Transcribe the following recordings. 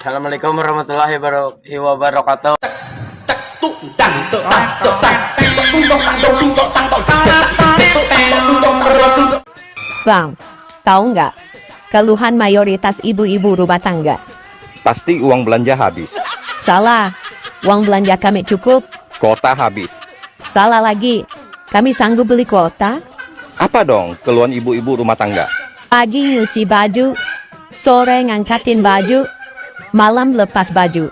Assalamualaikum warahmatullahi wabarakatuh. Bang, tahu nggak? Keluhan mayoritas ibu-ibu rumah tangga. Pasti uang belanja habis. Salah, uang belanja kami cukup. Kota habis. Salah lagi, kami sanggup beli kuota. Apa dong keluhan ibu-ibu rumah tangga? Pagi nyuci baju, sore ngangkatin baju, malam lepas baju.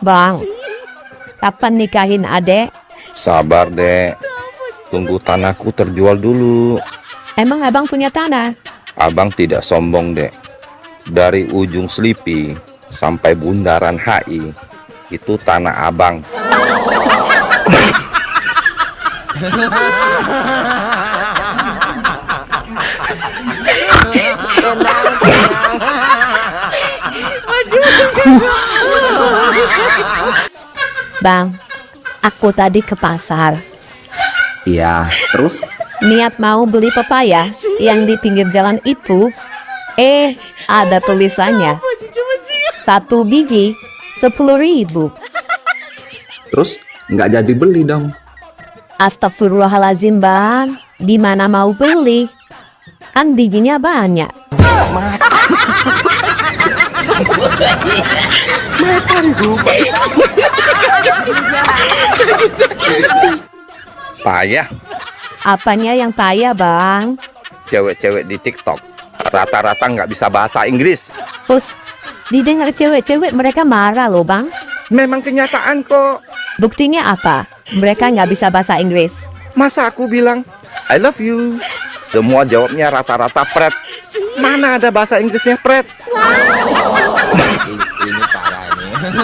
Bang, kapan nikahin adek? Sabar, Dek. Tunggu tanahku terjual dulu. Emang abang punya tanah? Abang tidak sombong, Dek. Dari ujung Selipi sampai bundaran HI, itu tanah abang. Bang, aku tadi ke pasar. Iya, terus? Niat mau beli pepaya yang di pinggir jalan itu. Ada tulisannya. 1 biji 10.000. Terus nggak jadi beli dong? Astagfirullahaladzim bang, di mana mau beli? Kan bijinya banyak. Payah. Apanya yang payah bang? Cewek-cewek di TikTok rata-rata nggak bisa bahasa Inggris. Pus, didengar cewek-cewek mereka marah loh bang. Memang kenyataan kok. Buktinya apa? Mereka nggak bisa bahasa Inggris. Masa aku bilang I love you, semua jawabnya rata-rata pret. Mana ada bahasa Inggrisnya pret? Ini parah ini.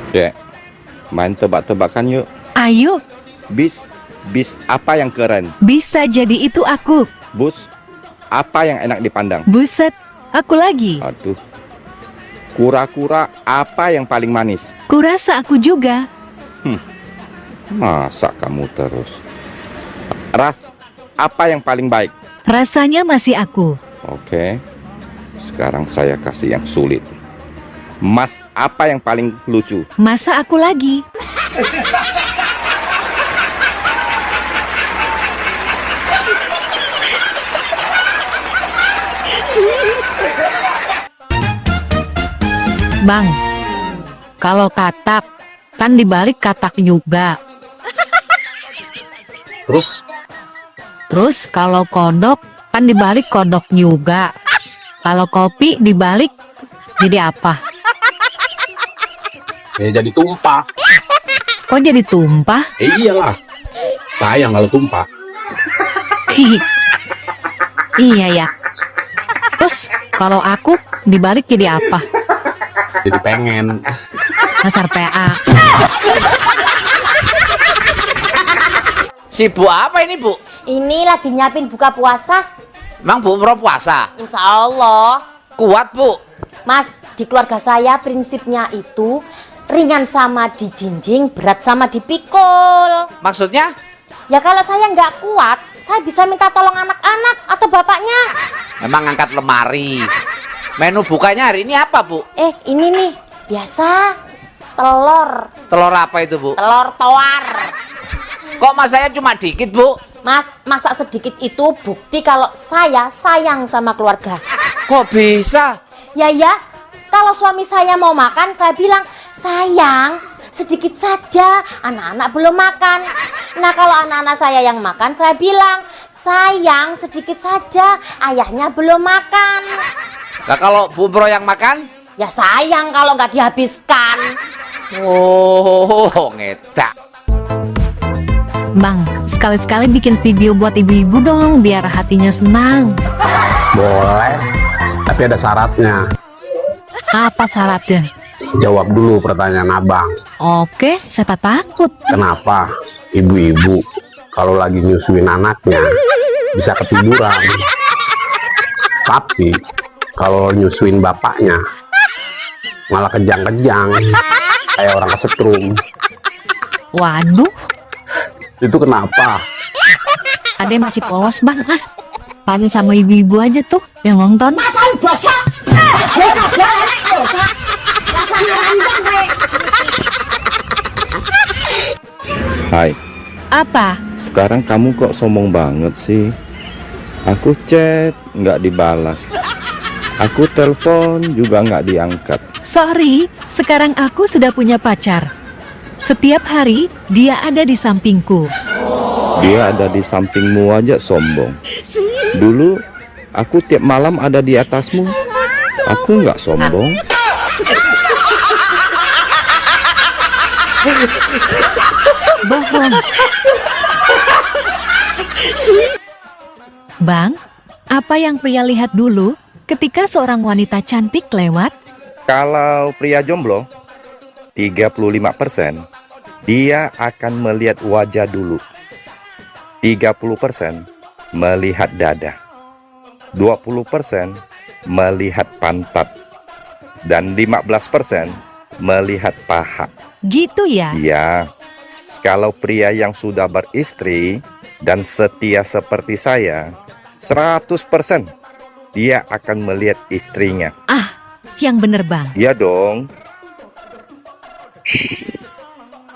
Dek, main tebak-tebakan yuk. Ayo, Bis apa yang keren? bisa jadi itu aku. Bus apa yang enak dipandang? Buset, aku lagi. Aduh. Kura-kura apa yang paling manis? Kurasa aku juga. Masa kamu terus? Ras apa yang paling baik? Rasanya masih aku. Oke. Sekarang saya kasih yang sulit. Mas apa yang paling lucu? Masa aku lagi? Bang, kalau katak kan dibalik katak juga. Terus kalau kodok kan dibalik kodok juga. Kalau kopi dibalik jadi apa? Ya jadi tumpah. Kok jadi tumpah? Iyalah. Sayang kalau tumpah. Hihi. Iya ya. Terus kalau aku dibalik jadi apa? Jadi pengen. Dasar PA. Sibuk apa ini bu? Ini lagi nyiapin buka puasa. Emang bu mau puasa? Insya Allah. Kuat bu? Mas, di keluarga saya prinsipnya itu ringan sama dijinjing, berat sama dipikul. Maksudnya? Ya kalau saya nggak kuat, saya bisa minta tolong anak-anak atau bapaknya. Memang angkat lemari. Menu bukanya hari ini apa bu? Ini nih, biasa telur. Telur apa itu bu? Telur tawar. Kok mas saya cuma dikit bu? Mas, masak sedikit itu bukti kalau saya sayang sama keluarga. Kok bisa? Ya, kalau suami saya mau makan, saya bilang, sayang, sedikit saja, anak-anak belum makan. Nah, kalau anak-anak saya yang makan, saya bilang, sayang, sedikit saja, ayahnya belum makan. Nah kalau bu Bro yang makan? Ya sayang kalau nggak dihabiskan. Oh, ngedak. Bang, sekali-sekali bikin video buat ibu-ibu dong, biar hatinya senang. Boleh. Tapi ada syaratnya. Apa syaratnya? Jawab dulu pertanyaan abang. Oke, saya tak takut. Kenapa ibu-ibu kalau lagi nyusuin anaknya bisa ketiduran? Tapi kalau nyusuin bapaknya malah kejang-kejang kayak orang kesetrum. Waduh, Itu kenapa? Ade masih polos bang. Paling sama ibu-ibu aja tuh yang nonton. Hai, Apa? sekarang kamu kok sombong banget sih? Aku chat nggak dibalas, aku telepon juga nggak diangkat. Sorry, sekarang aku sudah punya pacar. Setiap hari dia ada di sampingku. Dia ada di sampingmu aja sombong. Dulu aku tiap malam ada di atasmu, aku nggak sombong. Bohong. Bang, apa yang pria lihat dulu ketika seorang wanita cantik lewat? Kalau pria jomblo 35% dia akan melihat wajah dulu, 30% melihat dada, 20% melihat pantat, dan 15% melihat paha. Gitu ya? Iya, kalau pria yang sudah beristri dan setia seperti saya, 100% dia akan melihat istrinya. Yang bener bang. Iya dong.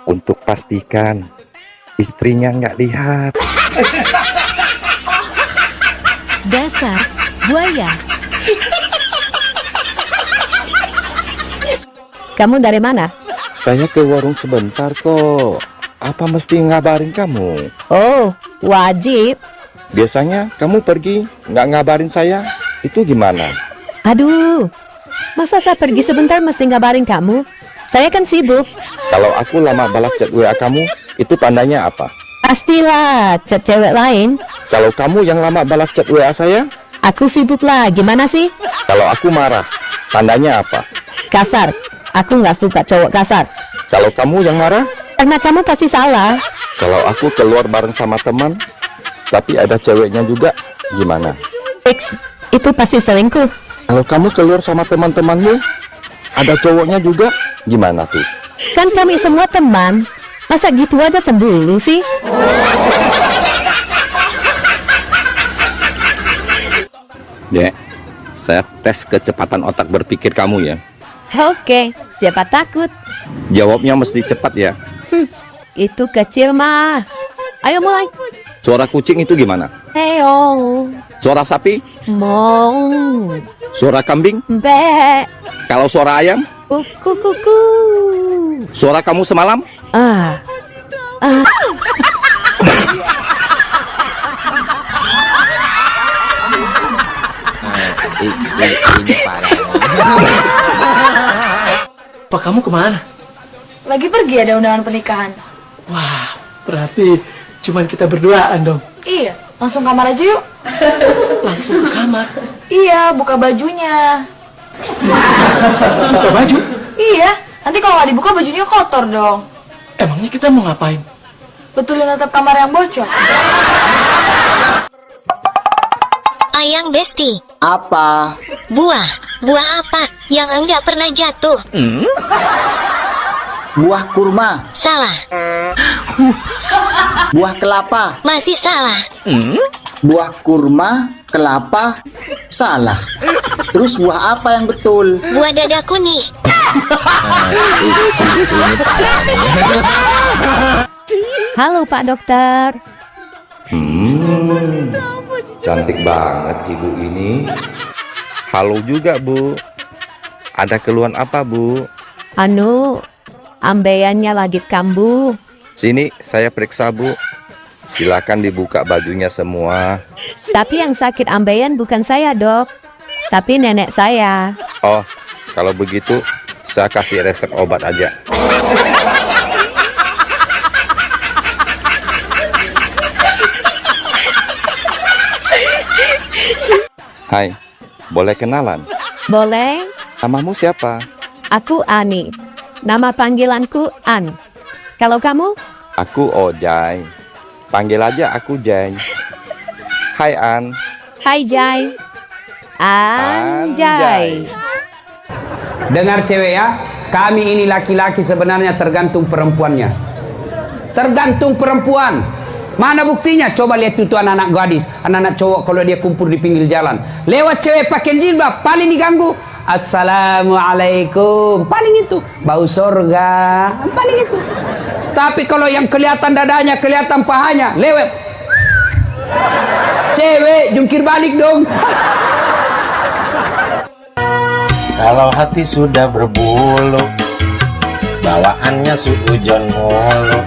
Untuk pastikan istrinya nggak lihat. Dasar buaya. Kamu dari mana? Saya ke warung sebentar kok. Apa mesti ngabarin kamu? Oh, wajib. Biasanya kamu pergi nggak ngabarin saya. Itu gimana? Aduh, masa saya pergi sebentar mesti ngabarin kamu? Saya kan sibuk. Kalau aku lama balas chat WA kamu, itu tandanya apa? Pastilah, chat cewek lain. Kalau kamu yang lama balas chat WA saya, Aku sibuk lah, gimana sih? kalau aku marah, tandanya apa? Kasar. Aku nggak suka cowok kasar. Kalau kamu yang marah, Karena kamu pasti salah. kalau aku keluar bareng sama teman, tapi ada ceweknya juga, gimana? Fix, itu pasti selingkuh. Kalau kamu keluar sama teman-temanmu, ada cowoknya juga, gimana tuh? Kan kami semua teman. Masa gitu aja cemburu sih? Dek, saya tes kecepatan otak berpikir kamu ya. Oke, siapa takut? Jawabnya mesti cepat ya. Itu kecil mah. Ayo mulai. Suara kucing itu gimana? Heyo, Suara sapi? mong, Suara kambing? be, Kalau suara ayam? kuku kuku. Suara kamu semalam? Ah, Ini parah. Pak, kamu kemana? Lagi pergi ada undangan pernikahan. Wah, berarti cuman kita berduaan dong. Iya, langsung kamar aja yuk. Langsung ke kamar. Iya, buka bajunya. Buka baju. Iya, nanti kalau nggak dibuka bajunya kotor dong. Emangnya kita mau ngapain? Betulin atap kamar yang bocor. Ayang Besti, Apa? buah apa yang enggak pernah jatuh? Buah kurma, Salah, buah kelapa, masih salah. buah kurma, kelapa, salah. Terus buah apa yang betul? Buah dadaku nih. halo Pak Dokter. Cantik banget ibu ini. Halo juga bu. Ada keluhan apa bu? Anu, ambeannya lagi kambuh. Sini saya periksa bu. Silakan dibuka bajunya semua. Tapi yang sakit ambean bukan saya, Dok. Tapi nenek saya. Oh, kalau begitu saya kasih resep obat aja. Hai, boleh kenalan? Boleh? Namamu siapa? Aku Ani. Nama panggilanku An. Kalau kamu? Aku Ojai. Panggil aja aku Jai. Hai An. Hai Jai. Anjay. Dengar cewek ya, kami ini laki-laki sebenarnya tergantung perempuannya. Tergantung perempuan. Mana buktinya? Coba lihat itu anak-anak gadis, anak-anak cowok kalau dia kumpul di pinggir jalan. Lewat cewek pakai jilbab, paling diganggu. Assalamualaikum. Paling itu. Bau sorga. Paling itu. Tapi kalau yang kelihatan dadanya, kelihatan pahanya, lewat. Cewek jungkir balik dong. Kalau hati sudah berbulu, bawaannya suujon mulu.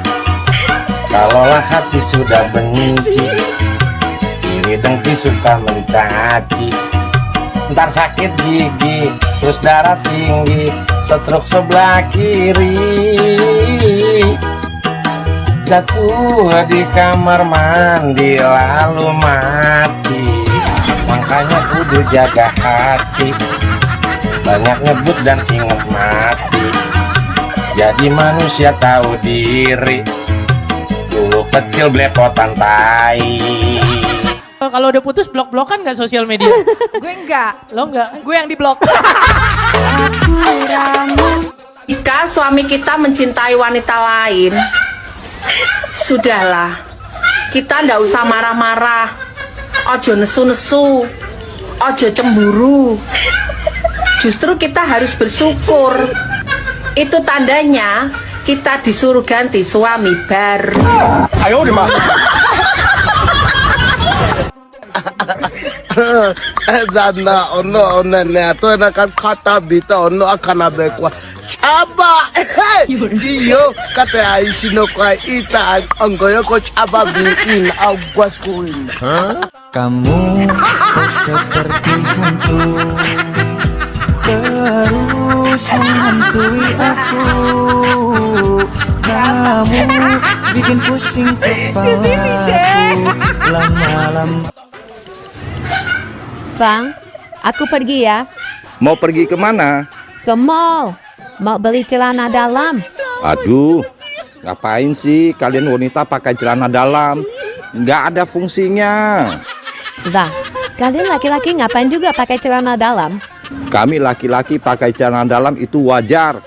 Kalaulah hati sudah benci, iri dengki suka mencaci. Ntar sakit gigi, terus darah tinggi, stroke sebelah kiri. Jatuh di kamar mandi lalu mati. Makanya kudu jaga hati, banyak nyebut dan ingat mati. Jadi manusia tahu diri, dulu kecil belepotan tai. Kalau udah putus blok-blokan nggak sosial media? Gue enggak. Lo enggak? Gue yang diblok. Jika suami kita mencintai wanita lain, sudahlah, kita ndak usah marah-marah, ojo nesu-nesu, ojo cemburu. Justru kita harus bersyukur. Itu tandanya kita disuruh ganti suami baru. Ayo dimana? Zana ono ne ato enakan kata bita ono akana bekwa chaba iyo kata aisi no kwa ita anggoyo ko chaba bikin agwas kuin. Kamu seperti hantu terus menghantui aku. Kamu bikin pusing kepalaku lama-lama. Bang, aku pergi ya. Mau pergi kemana? Ke mall. Mau beli celana dalam. Aduh, ngapain sih kalian wanita pakai celana dalam? Nggak ada fungsinya. Lah, kalian laki-laki ngapain juga pakai celana dalam? Kami laki-laki pakai celana dalam itu wajar,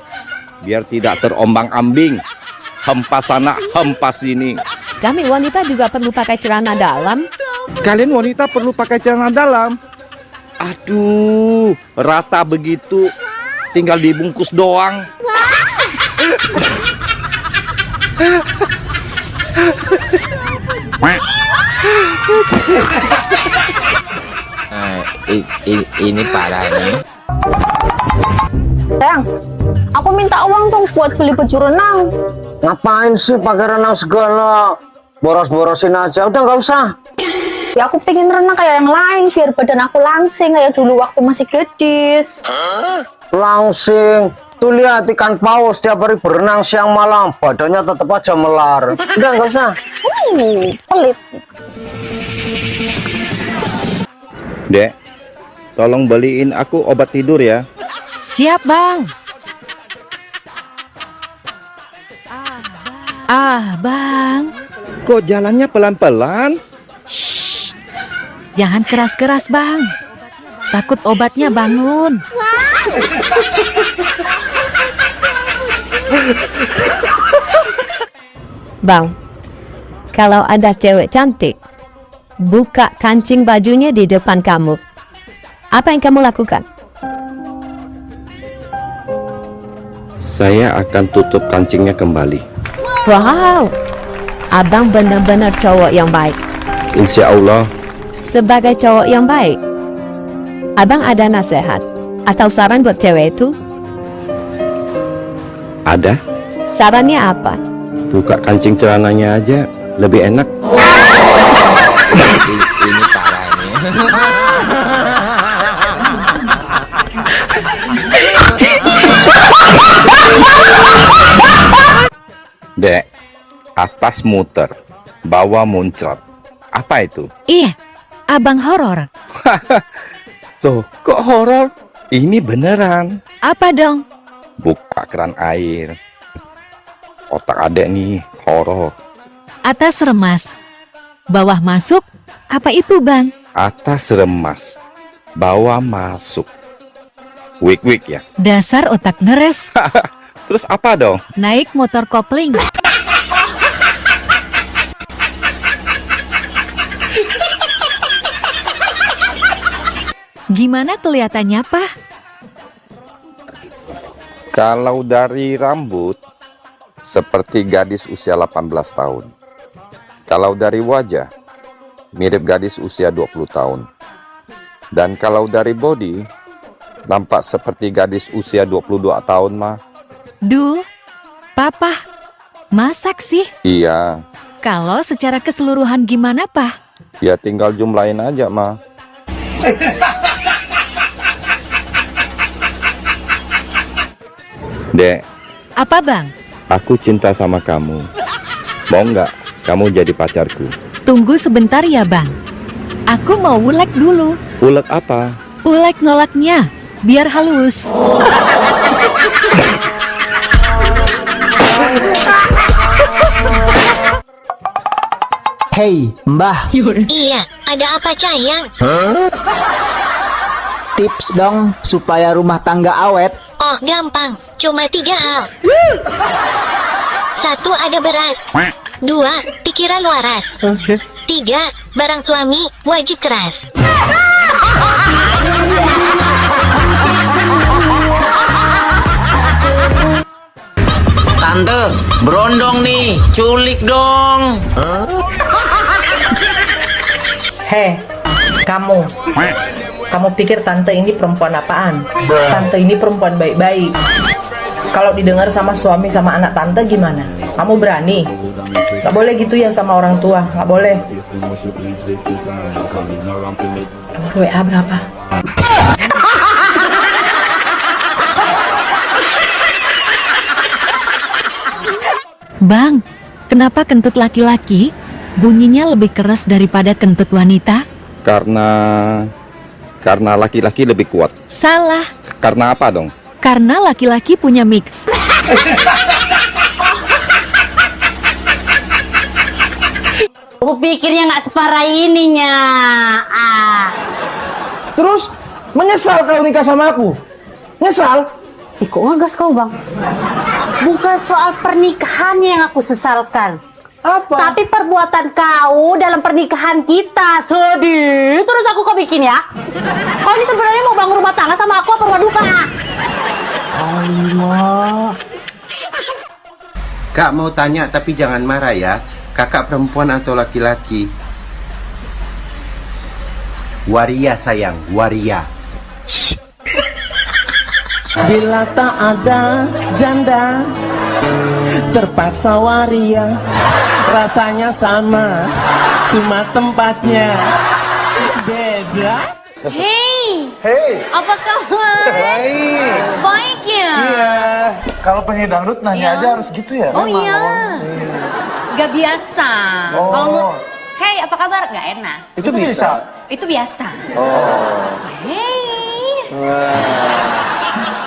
biar tidak terombang-ambing, hempas sana, hempas sini. Kami wanita juga perlu pakai celana dalam. Kalian wanita perlu pakai celana dalam. Aduh, rata begitu, tinggal dibungkus doang. Ini parah nih. Sayang, aku minta uang dong buat beli baju renang. Ngapain sih pakai renang segala? Boros-borosin aja, udah nggak usah. Ya aku pengen renang kayak yang lain biar badan aku langsing kayak dulu waktu masih gadis. Langsing. Tuh lihat ikan paus tiap hari berenang siang malam, badannya tetap aja melar. Udah nggak usah. Pelit. Dek, tolong beliin aku obat tidur ya. Siap, Bang. Bang. Kok jalannya pelan-pelan? Jangan keras-keras, Bang. Takut obatnya bangun. Bang, kalau ada cewek cantik, buka kancing bajunya di depan kamu. Apa yang kamu lakukan? Saya akan tutup kancingnya kembali. Wow, abang benar-benar cowok yang baik. Insya Allah. Sebagai cowok yang baik, abang ada nasihat atau saran buat cewek itu? Ada. Sarannya apa? Buka kancing celananya aja, lebih enak. Ini parah nih. Dek, atas muter, bawah muncrat. Apa itu? Iya, abang horor. Tuh, kok horor? Ini beneran. Apa dong? Buka keran air. Otak adek nih, horor. Atas remas, bawah masuk. Apa itu, Bang? Atas remas, bawa masuk. Wik ya. Dasar otak ngeres. Terus apa dong? Naik motor kopling. Gimana kelihatannya, Pak? Kalau dari rambut, seperti gadis usia 18 tahun. Kalau dari wajah, mirip gadis usia 20 tahun. Dan kalau dari body, nampak seperti gadis usia 22 tahun, Ma. Duh, Papa, masak sih? Iya, Kalau secara keseluruhan gimana, Pak? ya tinggal jumlahin aja, Ma. Dek, Apa, Bang? aku cinta sama kamu. Mau nggak kamu jadi pacarku? Tunggu sebentar ya, Bang. Aku mau ulek dulu. Ulek apa? Ulek nolaknya, biar halus. Hei, Mbah. Iya, ada apa Cayang? Tips dong supaya rumah tangga awet. Oh, gampang. Cuma 3 hal. 1. Ada beras. 2. Pikiran waras. 3. Barang suami wajib keras. Tante, berondong nih, culik dong. Hei, kamu pikir tante ini perempuan apaan? Tante ini perempuan baik-baik. Kalau didengar sama suami sama anak tante gimana? Kamu berani? Gak boleh gitu ya sama orang tua, gak boleh. Nomor WA berapa? Bang, kenapa kentut laki-laki bunyinya lebih keras daripada kentut wanita? Karena laki-laki lebih kuat. Salah, Karena apa dong? karena laki-laki punya mix. Aku pikirnya nggak separah ininya. Terus menyesal kau nikah sama aku? Nyesal? Kok ngegas kau, Bang? Bukan soal pernikahannya yang aku sesalkan. Apa? Tapi perbuatan kau dalam pernikahan kita. Sedih. Terus aku kau bikin ya? Kau ini sebenarnya mau bangun rumah tangga sama aku apa rumah duka? Allah. Kak mau tanya tapi jangan marah ya. Kakak perempuan atau laki-laki? Waria sayang, waria. Bila tak ada janda, terpaksa waria. Rasanya sama, cuma tempatnya beda. Hei, Hei, apa kabar? baik. Baik ya? Iya. Kalau penyanyi dangdut nanya aja harus gitu ya? Oh Memang, iya. Gak biasa. Oh. Kalau mau, hey apa kabar? Gak enak. Itu bisa? Itu biasa. Oh. Hey, Wah.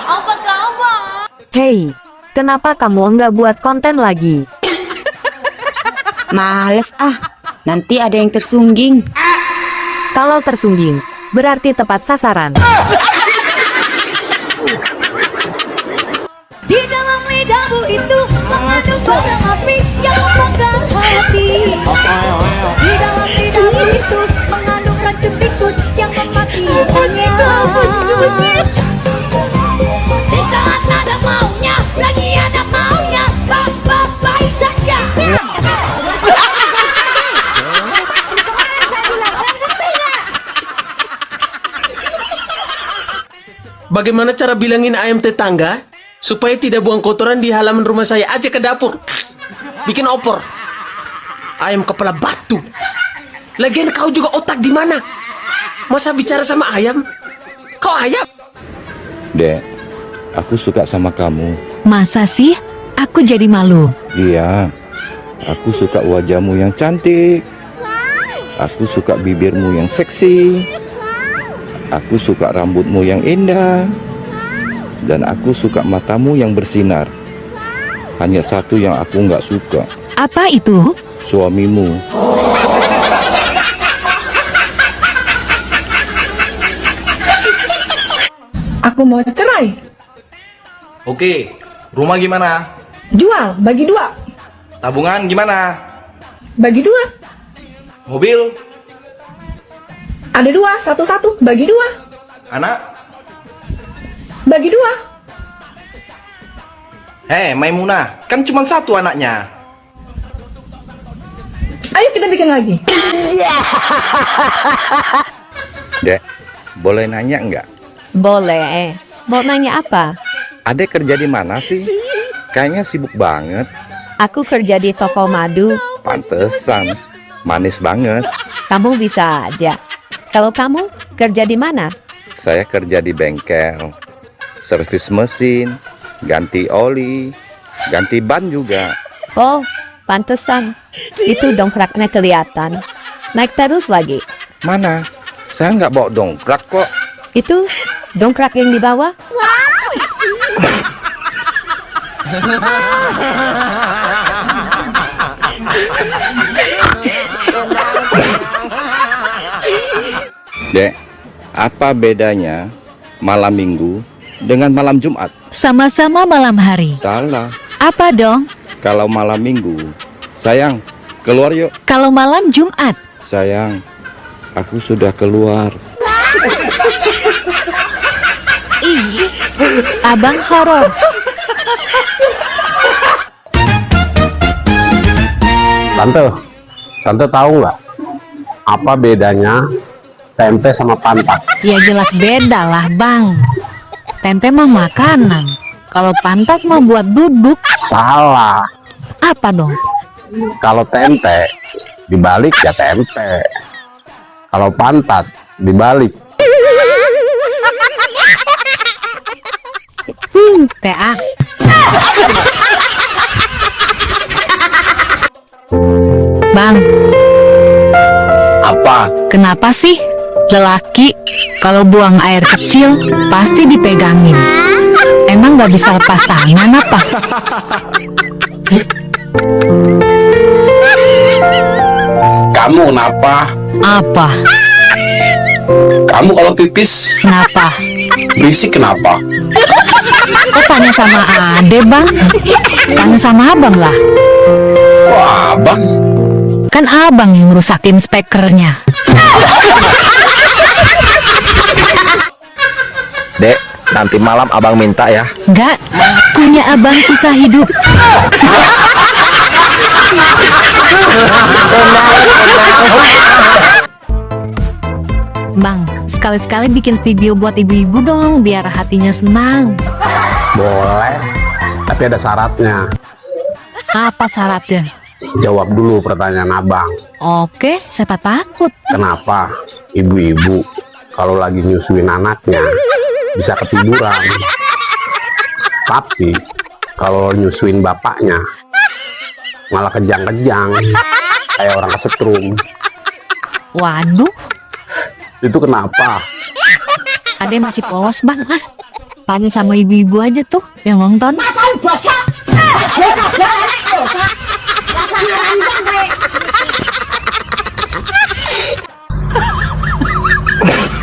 apa kabar? Hei, kenapa kamu nggak buat konten lagi? Males ah, nanti ada yang tersungging. Kalau tersungging, berarti tepat sasaran. Di dalam lidahmu itu mengandung bara api yang membakar hati. Di dalam lidahmu itu mengandung racun tikus yang mematikannya. Di saat ada maunya, lagi ada maunya, baik saja. Bagaimana cara bilangin ayam tetangga supaya tidak buang kotoran di halaman rumah saya aja ke dapur? Bikin opor. Ayam kepala batu. Lagian kau juga otak di mana? Masa bicara sama ayam? Kau ayam? Dek, aku suka sama kamu. Masa sih? Aku jadi malu. Iya, aku suka wajahmu yang cantik. Aku suka bibirmu yang seksi. Aku suka rambutmu yang indah. Dan aku suka matamu yang bersinar. Hanya satu yang aku nggak suka. Apa itu? Suamimu. Aku mau cerai. Oke, rumah gimana? Jual, bagi 2. Tabungan gimana? Bagi 2. Mobil? Ada 2, satu-satu, bagi 2. Anak? Bagi 2. Maimunah, kan cuma 1 anaknya. Ayo kita bikin lagi. Dek, boleh nanya nggak? Boleh. Mau nanya apa? Adek kerja di mana sih? Kayaknya sibuk banget. Aku kerja di toko madu. Pantesan, manis banget. Kamu bisa aja. Kalau kamu kerja di mana? Saya kerja di bengkel, servis mesin, ganti oli, ganti ban juga. Oh, pantesan. Itu dongkraknya kelihatan. Naik terus lagi. Mana? Saya nggak bawa dongkrak kok. Itu dongkrak yang di bawah. Dek, apa bedanya malam minggu dengan malam Jumat? Sama-sama malam hari. Salah. Apa dong? Kalau malam minggu, sayang, keluar yuk. Kalau malam Jumat. Sayang, aku sudah keluar. Ih, abang horor. Tante tahu nggak apa bedanya tempe sama pantat? Ya jelas beda lah bang. Tempe mah makanan. Kalau pantat mah buat duduk. Salah. Apa dong? Kalau tempe dibalik ya tempe. Kalau pantat dibalik. TA. Bang. Apa? Kenapa sih lelaki kalau buang air kecil pasti dipegangin? Emang gak bisa lepas tangan apa? Kamu kenapa? Apa? Kamu kalau pipis Kenapa? berisik kenapa? Kok tanya sama Ade bang? Tanya sama abang lah. Kok abang? Kan abang yang rusakin spekernya. Dek, nanti malam abang minta ya. Enggak, punya abang susah hidup. Bang, sekali-sekali bikin video buat ibu-ibu dong, biar hatinya senang. Boleh, tapi ada syaratnya. Apa syaratnya? Jawab dulu pertanyaan abang. Oke, siapa takut? Kenapa ibu-ibu kalau lagi nyusuin anaknya bisa ketiduran, tapi kalau nyusuin bapaknya malah kejang-kejang kayak orang kesetrum? Waduh, itu kenapa? Ade masih polos bang. Tanya sama ibu-ibu aja tuh yang nonton.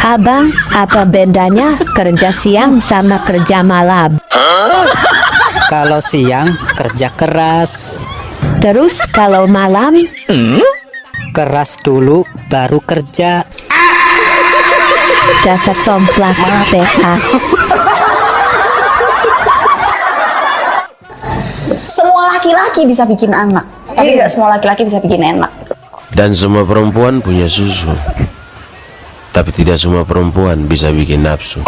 Abang, apa bedanya kerja siang sama kerja malam? Kalau siang kerja keras. Terus kalau malam? Keras dulu baru kerja. Dasar somplak PH. Semua laki-laki bisa bikin anak, tapi nggak semua laki-laki bisa bikin enak. Dan semua perempuan punya susu, tapi tidak semua perempuan bisa bikin nafsu.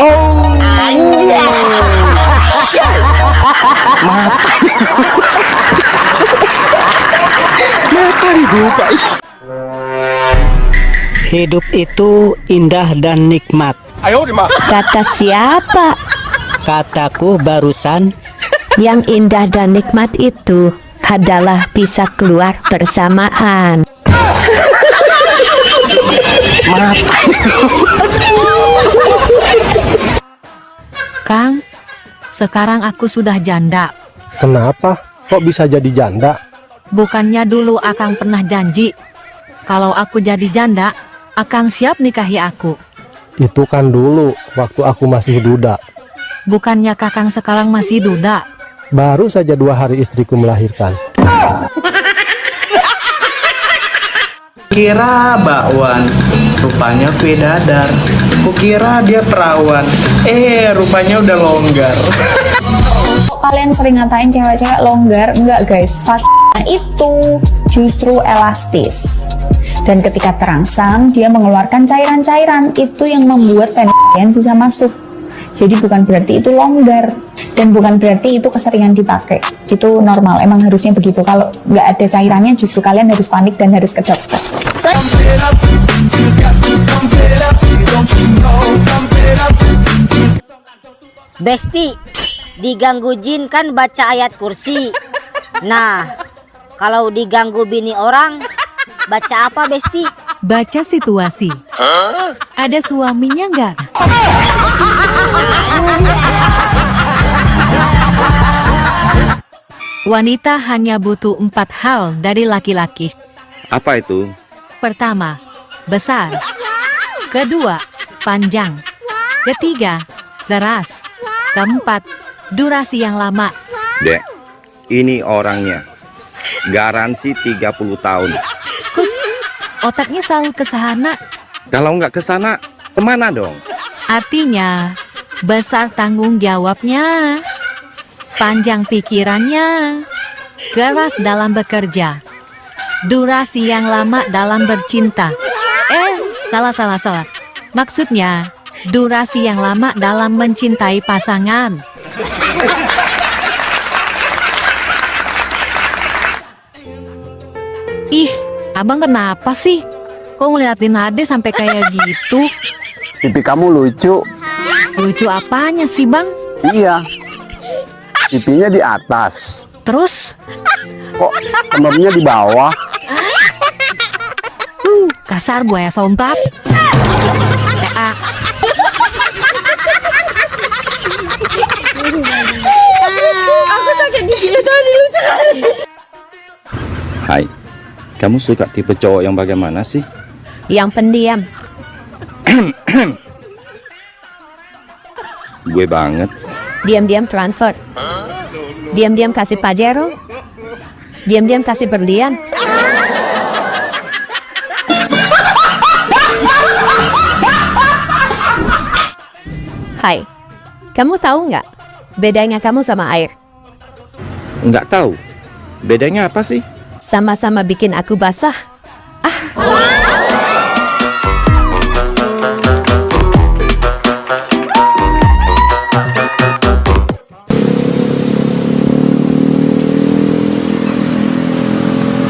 Hidup itu indah dan nikmat. Kata siapa? Kataku barusan. Yang indah dan nikmat itu adalah bisa keluar bersamaan. Kang, sekarang aku sudah janda. Kenapa? Kok bisa jadi janda? Bukannya dulu Akang pernah janji, kalau aku jadi janda, Akang siap nikahi aku. Itu kan dulu, waktu aku masih duda. Bukannya Kakang sekarang masih duda? Baru saja 2 hari istriku melahirkan. Kira bakwan, rupanya bidadar. Kukira dia perawan, rupanya udah longgar. Kalian sering ngatain cewek-cewek longgar, enggak guys, faktanya itu justru elastis. Dan ketika terangsang, dia mengeluarkan cairan-cairan, itu yang membuat penis kalian bisa masuk. Jadi bukan berarti itu longgar, dan bukan berarti itu keseringan dipakai. Itu normal, emang harusnya begitu. Kalau nggak ada cairannya, justru kalian harus panik dan harus ke dokter. Besti, diganggu jin kan baca ayat kursi. Nah, kalau diganggu bini orang, baca apa Besti? Baca situasi. Ada suaminya nggak? Wanita hanya butuh 4 hal dari laki-laki. Apa itu? Pertama, besar. Kedua, panjang. Ketiga, keras. Keempat, durasi yang lama. Dek, ini orangnya. Garansi 30 tahun. Kus, otaknya selalu ke sana. Kalau nggak ke sana, kemana dong? Artinya, besar tanggung jawabnya, panjang pikirannya, keras dalam bekerja, durasi yang lama dalam bercinta. Salah. Maksudnya, durasi yang lama dalam mencintai pasangan. Ih, abang kenapa sih? Kok ngeliatin Ade sampai kayak gitu? Pipi kamu lucu. Lucu apanya sih, Bang? Iya. Pipinya di atas. Terus? Kok kemamnya di bawah? Kasar buaya sompat. Aku sakit gigi tadi, lucu kali. Hai, kamu suka tipe cowok yang bagaimana sih? Yang pendiam. Gue banget. Diam-diam transfer. Diam-diam kasih Pajero. Diam-diam kasih berlian. Hai, kamu tahu nggak bedanya kamu sama air? Nggak tahu. Bedanya apa sih? Sama-sama bikin aku basah.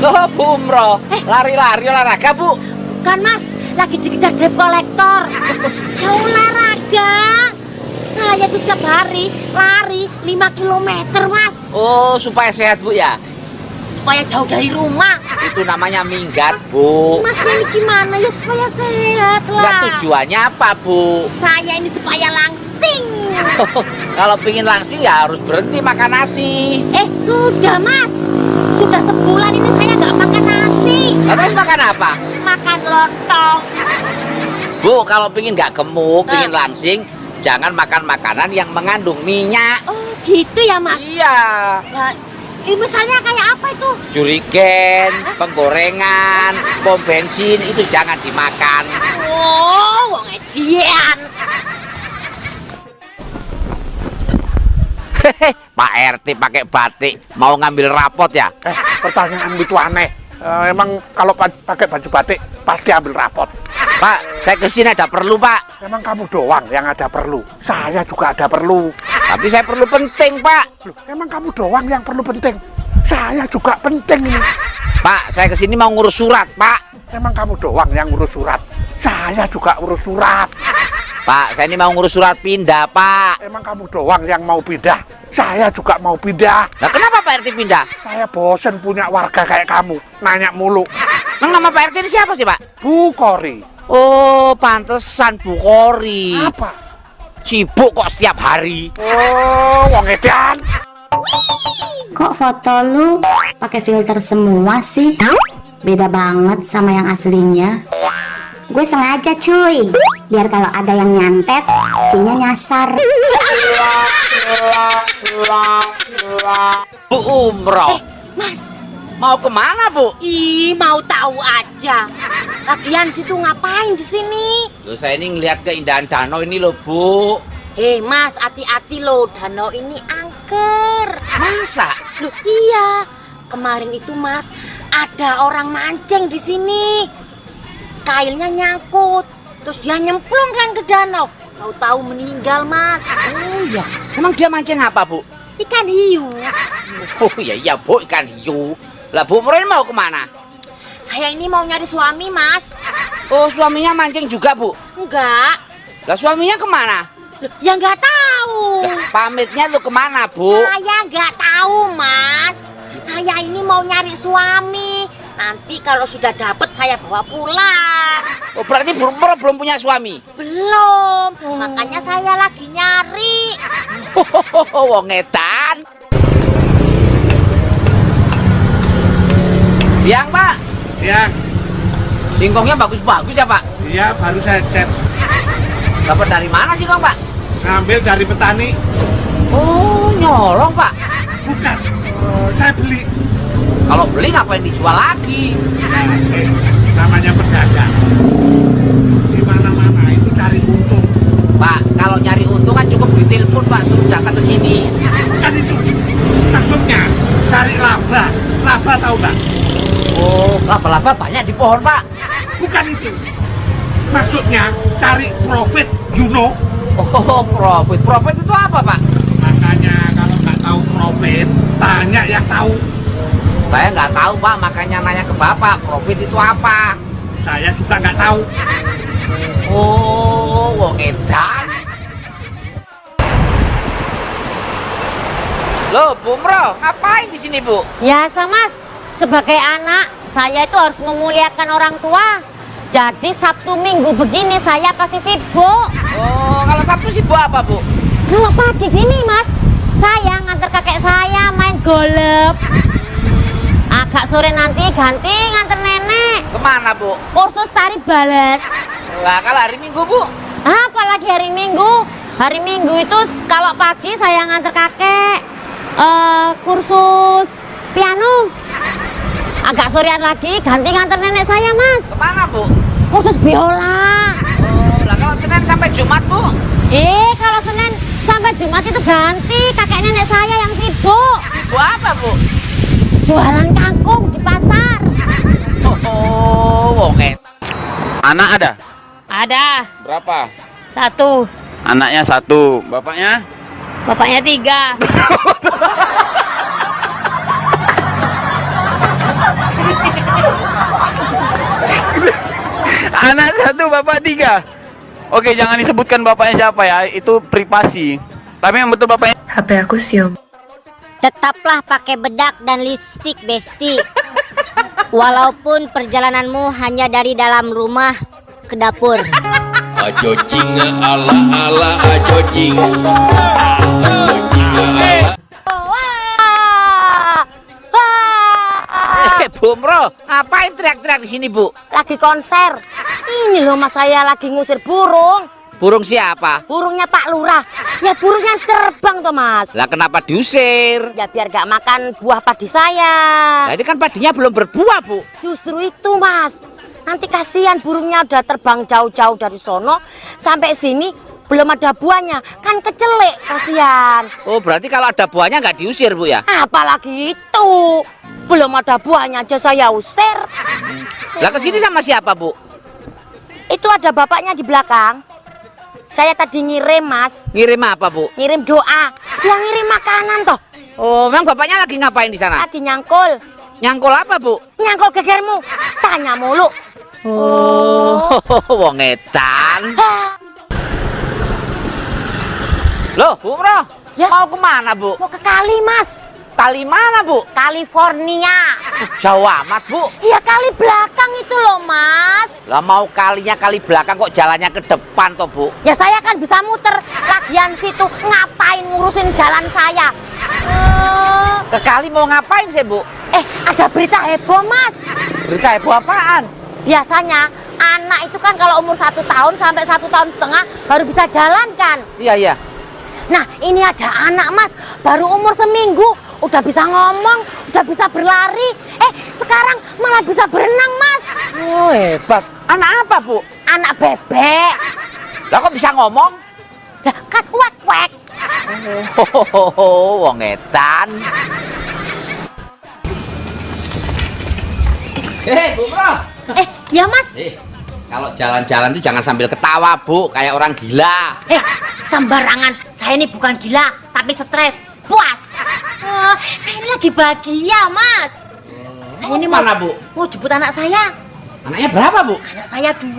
Loh, Bu Umroh, lari-lari olahraga, Bu. Kan Mas, lagi dikejar debt collector. Ya olahraga. Saya tuh setiap hari lari 5 km, Mas. Oh, supaya sehat, Bu ya? Supaya jauh dari rumah. Itu namanya minggat, Bu. Mas, ini gimana ya supaya sehat lah? Enggak, tujuannya apa, Bu? Saya ini supaya langsing. Kalau pingin langsing ya harus berhenti makan nasi. Sudah, Mas. Sudah sebulan ini saya nggak makan nasi. Terus makan apa? Makan lontong. Bu, kalau pingin nggak gemuk, pingin langsing, jangan makan makanan yang mengandung minyak. Oh, gitu ya, Mas? Iya. Nah, misalnya kayak apa itu? Jurigen, penggorengan, pom bensin, itu jangan dimakan. Oh, wong edian. Pak RT pakai batik, mau ngambil rapot ya? Pertanyaan itu aneh. Emang kalau pakai baju batik pasti ambil rapot. Pak, saya kesini ada perlu, Pak. Emang kamu doang yang ada perlu. Saya juga ada perlu. Tapi saya perlu penting, Pak. Loh, emang kamu doang yang perlu penting. Saya juga penting ini. Pak, saya kesini mau ngurus surat, Pak. Emang kamu doang yang ngurus surat. Saya juga urus surat. Pak, saya ini mau ngurus surat pindah, Pak. Emang kamu doang yang mau pindah. Saya juga mau pindah. Nah, kenapa Pak RT pindah? Saya bosen punya warga kayak kamu. Nanya mulu. Emang nama Pak RT ini siapa sih, Pak? Bu Kori. Oh, pantesan Bu Kori. Apa? Sibuk kok setiap hari. Oh, wong edan. Kok foto lu pakai filter semua sih? Beda banget sama yang aslinya. Gue sengaja cuy, biar kalau ada yang nyantet, cinya nyasar. Bu umroh. Mas, mau kemana Bu? Ih, mau tahu aja. Lagian situ ngapain di sini? Loh, saya ini ngelihat keindahan danau ini loh Bu. Mas, hati-hati loh, danau ini angker. Masa? Loh, iya. Kemarin itu Mas, ada orang mancing di sini. Kailnya nyangkut, terus dia nyemplung kan ke danau. Tahu-tahu meninggal Mas. Oh iya, emang dia mancing apa Bu? Ikan hiu. Oh iya Bu, ikan hiu. Lah Bu Umroh mau kemana? Saya ini mau nyari suami Mas. Oh suaminya mancing juga Bu? Enggak. Lah suaminya kemana? Ya nggak tahu. Lah, pamitnya lu kemana Bu? Saya nggak tahu Mas. Saya ini mau nyari suami. Nanti kalau sudah dapet saya bawa pulang. Oh berarti Bu Umroh belum punya suami? Belum. Makanya saya lagi nyari. Wong edan. Siang Pak. Siang. Singkongnya bagus-bagus ya Pak? Iya, baru saya cek. Dapat dari mana singkong Pak? Ngambil dari petani. Oh nyolong Pak? Bukan, saya beli. Kalau beli ngapain dijual lagi? Namanya pedagang. Di mana-mana itu cari untung. Pak, kalau nyari untung kan cukup ditelepon Pak, suruh datang ke sini. Kan itu maksudnya cari laba. Laba tahu nggak? Oh, laba-laba banyak di pohon Pak. Bukan itu. Maksudnya cari profit, you know? Oh, profit. Profit itu apa Pak? Makanya kalau nggak tahu profit, tanya yang tahu. Saya nggak tahu Pak, makanya nanya ke Bapak, profit itu apa? Saya juga nggak tahu. Oh, wong edan. Loh, Bu Umroh, ngapain di sini Bu? Biasa Mas, sebagai anak saya itu harus memuliakan orang tua. Jadi Sabtu Minggu begini saya pasti sibuk. Oh, kalau Sabtu sibuk apa Bu? Kalau pagi gini Mas, saya nganter kakek saya main golep. Agak sore nanti ganti nganter nenek. Kemana Bu? Kursus tari balet. Lah kalau hari Minggu Bu? Apalagi hari Minggu. Hari Minggu itu kalau pagi saya nganter kakek kursus piano. Agak sorean lagi ganti nganter nenek saya Mas. Kemana Bu? Kursus biola. Oh, lah kalau Senin sampai Jumat Bu? Kalau Senin sampai Jumat itu ganti kakek nenek saya yang sibuk. Sibuk apa Bu? Jualan kangkung di pasar. Oh, wong Anak ada? Ada. Berapa? 1. Anaknya 1, bapaknya? Bapaknya 3. Anak 1, bapak 3. Oke, jangan disebutkan bapaknya siapa ya, itu privasi. Tapi yang betul bapaknya. HP aku siom. Tetaplah pakai bedak dan lipstik Besti. Walaupun perjalananmu hanya dari dalam rumah ke dapur. Ajojing ala ajojing. Bu Umroh, ngapain teriak-teriak di sini Bu? Lagi konser. Ini loh Mas, saya lagi ngusir burung. Burung siapa? Burungnya Pak Lurah. Ya burung yang terbang toh Mas. Lah kenapa diusir? Ya biar gak makan buah padi saya. Nah, ini kan padinya belum berbuah Bu. Justru itu Mas. Nanti kasihan burungnya udah terbang jauh-jauh dari sono sampai sini belum ada buahnya, kan kecelek, kasihan. Oh berarti kalau ada buahnya nggak diusir Bu ya? Apalagi itu, belum ada buahnya aja saya usir. Lah kesini sama siapa Bu? Itu ada bapaknya di belakang. Saya tadi ngirim Mas. Ngirim apa Bu? Ngirim doa. Yang ngirim makanan toh. Oh memang bapaknya lagi ngapain di sana? Lagi nyangkul. Nyangkul apa Bu? Nyangkul gegermu. Tanya mulu. Oh, wong edan. Loh, Bu Umroh, ya? Mau kemana Bu? Mau ke kali Mas. Kali mana Bu? California. Jauh amat Bu. Iya kali belakang itu loh Mas. Lah mau kalinya kali belakang kok jalannya ke depan toh Bu? Ya saya kan bisa muter. Lagian situ ngapain ngurusin jalan saya? Ke kali mau ngapain sih Bu? Ada berita heboh Mas. Berita heboh apaan? Biasanya anak itu kan kalau umur 1 tahun sampai 1,5 tahun baru bisa jalan kan? Iya. Nah ini ada anak Mas baru umur seminggu udah bisa ngomong, udah bisa berlari. Sekarang malah bisa berenang, Mas. Oh, hebat. Anak apa, Bu? Anak bebek. Lah kok bisa ngomong? Lah kan wek-wek. Wong edan. Bu Bro. Ya, Mas. Kalau jalan-jalan tuh jangan sambil ketawa, Bu, kayak orang gila. Sembarangan. Saya ini bukan gila, tapi stres. Puas. Saya ini lagi bahagia, Mas. Saya ini mana, Bu? Mau jemput anak saya. Anaknya berapa, Bu? Anak saya 2.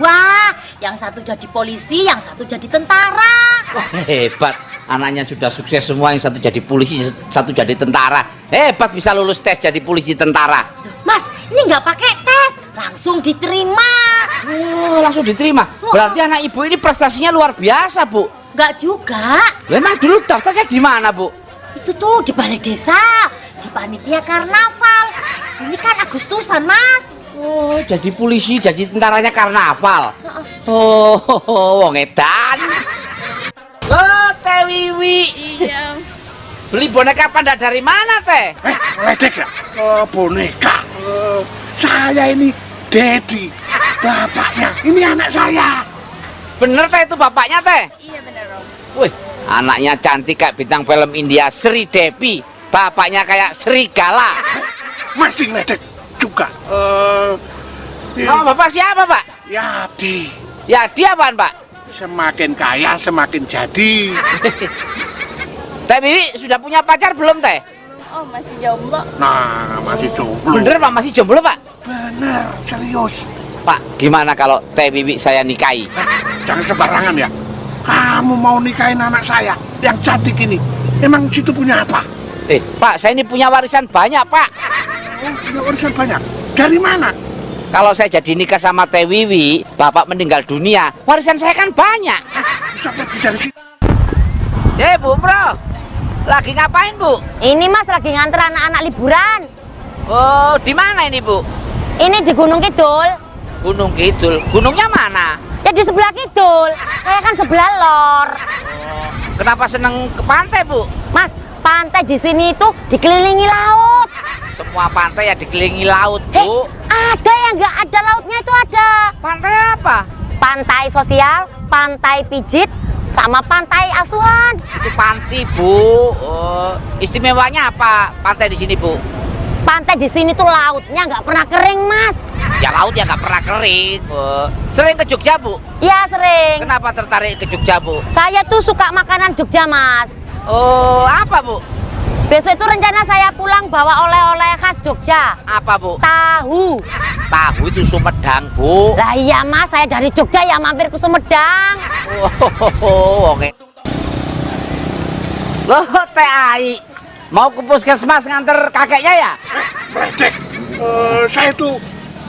Yang satu jadi polisi, yang satu jadi tentara. Wah, hebat. Anaknya sudah sukses semua, yang satu jadi polisi, satu jadi tentara. Hebat bisa lulus tes jadi polisi tentara. Mas, ini nggak pakai tes, langsung diterima. Oh, langsung diterima. Berarti anak ibu ini prestasinya luar biasa, Bu. Nggak juga. Memang dulu daftarnya di mana, Bu? Itu tuh di balai desa, di panitia karnaval. Ini kan Agustusan, Mas. Oh, jadi polisi, jadi tentaranya karnaval. Oh, wong edan. Oh, Teh Wiwi. Iya. Beli boneka panda dari mana, Teh? Ledek ya? Boneka. Saya ini Dedi, bapaknya. Ini anak saya. Bener, Teh, itu bapaknya, Teh? Iya bener, Om. Wih, anaknya cantik kayak bintang film India Sri Devi. Bapaknya kayak serigala. Masih ledek juga. Nama bapak siapa, Pak? Yadi. Yadi apaan, Pak? Semakin kaya semakin jadi. Teh Wiwi sudah punya pacar belum, Teh? Oh, masih jomblo. Nah, masih jomblo. Bener, Pak, masih jomblo, Pak? Bener, serius. Pak, gimana kalau Teh Wiwi saya nikahi? Jangan sembarangan ya. Kamu mau nikahin anak saya yang cantik ini. Emang situ punya apa? Pak, saya ini punya warisan banyak, Pak. Punya warisan banyak? Dari mana? Kalau saya jadi nikah sama Teh Wiwi, Bapak meninggal dunia, warisan saya kan banyak. Bisa pergi dari sini. Bu Bro, lagi ngapain, Bu? Ini, Mas, lagi nganter anak-anak liburan. Oh, di mana ini, Bu? Ini di Gunung Kidul. Gunung Kidul. Gunungnya mana? Ya di sebelah kidul. Saya kan sebelah lor. Kenapa seneng ke pantai, Bu? Mas, pantai di sini itu dikelilingi laut. Semua pantai ya dikelilingi laut, Bu. Ada yang nggak ada lautnya itu ada. Pantai apa? Pantai sosial, pantai pijit, sama pantai asuhan. Itu pantai, Bu. Istimewanya apa pantai di sini, Bu? Pantai di sini tuh lautnya nggak pernah kering, Mas. Ya laut ya nggak pernah kering. Sering ke Jogja, Bu? Iya, sering. Kenapa tertarik ke Jogja, Bu? Saya tuh suka makanan Jogja, Mas. Oh, apa, Bu? Besok itu rencana saya pulang bawa oleh-oleh khas Jogja. Apa, Bu? Tahu. Tahu itu Sumedang, Bu. Lah iya, Mas, saya dari Jogja ya mampir ke Sumedang. Oke. Loh, Teh Ai, mau ke puskesmas nganter kakeknya ya? Ledek, saya tuh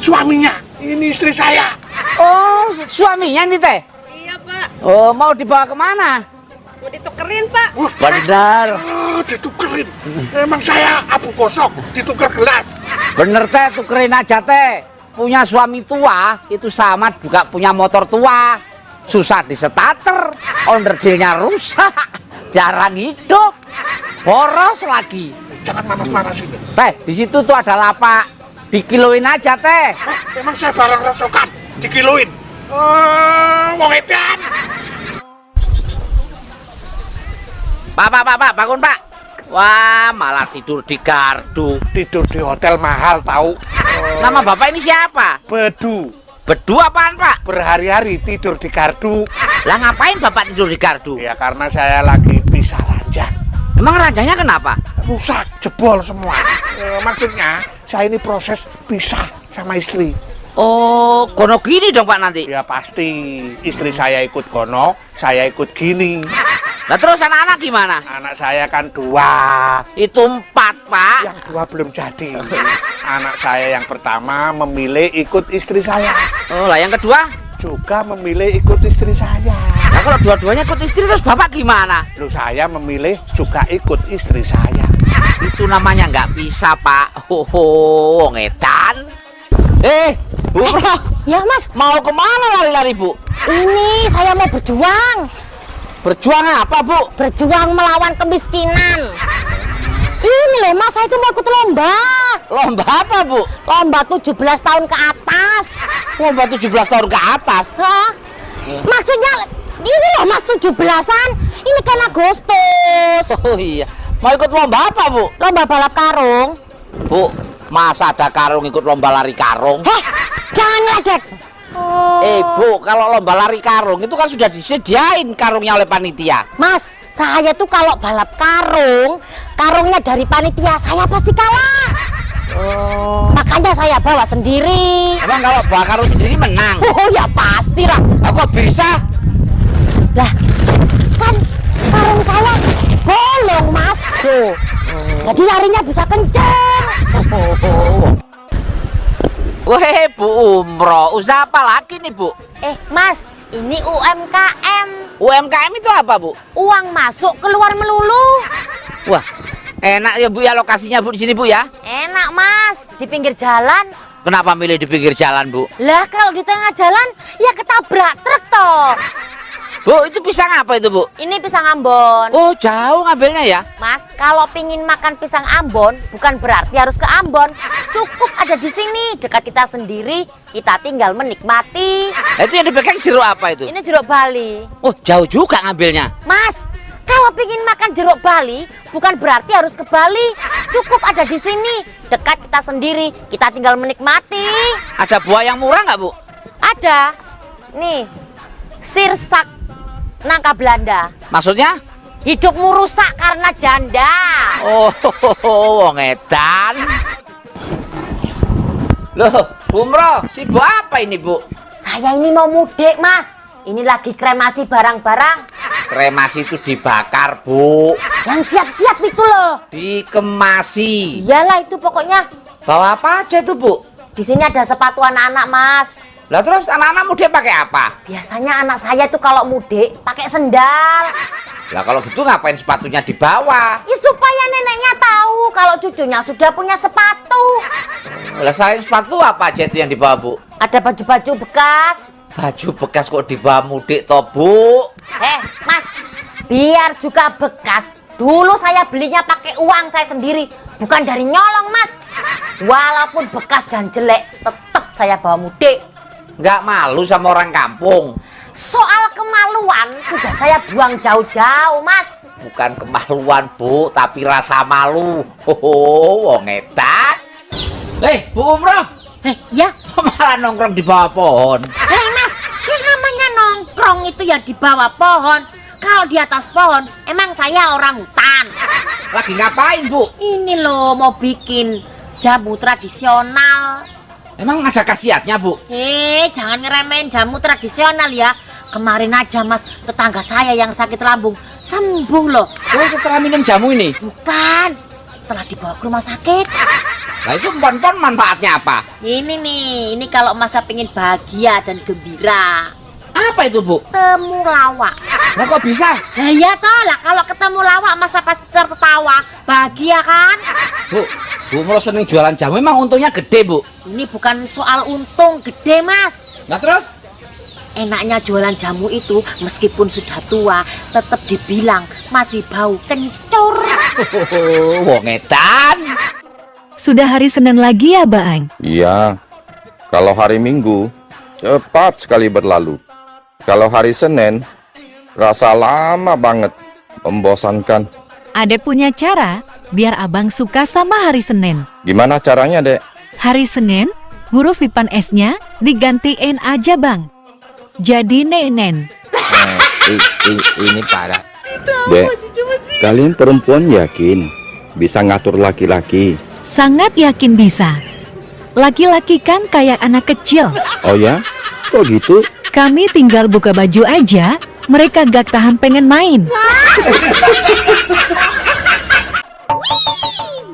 suaminya. Ini istri saya. Oh, suaminya nih, Teh? Iya, Pak. Oh, mau dibawa kemana? Mau ditukerin, Pak. Benar. Ditukerin. Emang saya abu kosong, ditukar gelas. Bener, Teh, tukerin aja, Teh. Punya suami tua, itu sama juga punya motor tua. Susah disetater, onderdilnya rusak, jarang hidup, boros lagi. Jangan manas-manasin. Teh, di situ tuh ada lapak. Dikiloin aja, Teh. Emang saya barang rosokan, dikiloin. Wong edan. Pak, bangun, Pak. Wah, malah tidur di gardu. Tidur di hotel mahal, tahu. Nama Bapak ini siapa? Bedu. Bedu apaan, Pak? Berhari-hari tidur di gardu. Lah ngapain Bapak tidur di gardu? Ya karena saya lagi pisah ranjang. Emang ranjangnya kenapa? Rusak, jebol semua. Maksudnya, saya ini proses pisah sama istri. Oh, kono gini dong, Pak, nanti? Ya pasti. Istri saya ikut kono, saya ikut gini. Nah terus anak-anak gimana? Anak saya kan 2. Itu 4, Pak. Yang 2 belum jadi. Anak saya yang pertama memilih ikut istri saya. Oh, lah yang kedua? Juga memilih ikut istri saya. Nah kalau dua-duanya ikut istri terus Bapak gimana? Loh, saya memilih juga ikut istri saya. Itu namanya nggak bisa, Pak. Ngedan. Bu Bro. Ya, Mas. Mau kemana lari-lari, Bu? Ini saya mau berjuang. Berjuang apa, Bu? Berjuang melawan kemiskinan. Ini loh mas, saya itu mau ikut lomba. Lomba apa, Bu? Lomba 17 tahun ke atas. Lomba 17 tahun ke atas? Hah? Maksudnya ini loh mas 17-an. Ini kan Agustus. Oh iya. Mau ikut lomba apa, Bu? Lomba balap karung. Bu, masa ada karung ikut lomba lari karung? Heh, jangan ngeledek. Bu, kalau lomba lari karung itu kan sudah disediain karungnya oleh panitia. Mas, saya tuh kalau balap karung, karungnya dari panitia, saya pasti kalah. Makanya saya bawa sendiri. Emang kalau bawa karung sendiri menang? Oh ya pastilah. Kok bisa? Lah, kan karung saya bolong mas. Jadi larinya bisa kenceng. Weh, Bu umroh, usaha apa lagi nih, Bu? Mas, ini UMKM. UMKM itu apa, Bu? Uang masuk keluar melulu. Wah, enak ya, Bu ya, lokasinya, Bu, di sini, Bu ya? Enak mas, di pinggir jalan. Kenapa milih di pinggir jalan, Bu? Lah kalau di tengah jalan ya ketabrak truk toh. Bu, itu pisang apa itu, Bu? Ini pisang Ambon. Oh, jauh ngambilnya ya? Mas, kalau pingin makan pisang Ambon bukan berarti harus ke Ambon. Cukup ada di sini, dekat kita sendiri, kita tinggal menikmati. Nah, itu yang dipegang jeruk apa itu? Ini jeruk Bali. Oh, jauh juga ngambilnya. Mas, kalau pingin makan jeruk Bali bukan berarti harus ke Bali. Cukup ada di sini, dekat kita sendiri, kita tinggal menikmati. Ada buah yang murah nggak, Bu? Ada. Nih, sirsak nangka Belanda. Maksudnya? Hidupmu rusak karena janda. Oh, wong edan. Loh, umroh, sibuk apa ini, Bu? Saya ini mau mudik, Mas. Ini lagi kremasi barang-barang. Kremasi itu dibakar, Bu. Yang siap-siap itu loh. Dikemasi. Iyalah itu pokoknya. Bawa apa aja tuh, Bu? Di sini ada sepatu anak-anak, Mas. Lah terus anak-anak mudik pakai apa? Biasanya anak saya tuh kalau mudik pakai sendal. Lah kalau gitu ngapain sepatunya dibawa? Ya supaya neneknya tahu kalau cucunya sudah punya sepatu. Lah selain sepatu apa aja itu yang dibawa, Bu? Ada baju-baju bekas. Baju bekas kok dibawa mudik toh, Bu? Mas, biar juga bekas. Dulu saya belinya pakai uang saya sendiri, bukan dari nyolong, Mas. Walaupun bekas dan jelek, tetap saya bawa mudik. Nggak malu sama orang kampung? Soal kemaluan sudah saya buang jauh-jauh, Mas. Bukan kemaluan, Bu, tapi rasa malu. Wong edan. Bu umroh. Ya. Malah nongkrong di bawah pohon. Mas, yang namanya nongkrong itu ya di bawah pohon. Kalau di atas pohon, emang saya orang hutan. Lagi ngapain, Bu? Ini loh, mau bikin jamu tradisional. Emang ada khasiatnya, Bu? Jangan ngeremehin jamu tradisional ya. Kemarin aja, Mas, tetangga saya yang sakit lambung sembuh loh. Terus setelah minum jamu ini? Bukan, setelah dibawa ke rumah sakit. Nah itu empon-empon manfaatnya apa? Ini nih, ini kalau masa pengen bahagia dan gembira. Apa itu, Bu? Temulawak. Nah kok bisa? Nah ya toh lah, kalau ketemu lawak masa pasti tertawa. Bahagia kan? Bu umroh sering jualan jamu, emang untungnya gede, Bu? Ini bukan soal untung gede, Mas. Nah terus? Enaknya jualan jamu itu meskipun sudah tua tetap dibilang masih bau kencur. Wong edan. Sudah hari Senin lagi ya, Baang? Iya. Kalau hari Minggu cepat sekali berlalu. Kalau hari Senin rasa lama banget, membosankan. Adek punya cara biar abang suka sama hari Senin. Gimana caranya, Dek? Hari Senin, huruf Ipan S-nya digantiin aja, Bang. Jadi nenen. Ini parah. Dek, kalian perempuan yakin bisa ngatur laki-laki? Sangat yakin bisa. Laki-laki kan kayak anak kecil. Oh ya? Kok gitu? Kami tinggal buka baju aja, mereka gak tahan pengen main.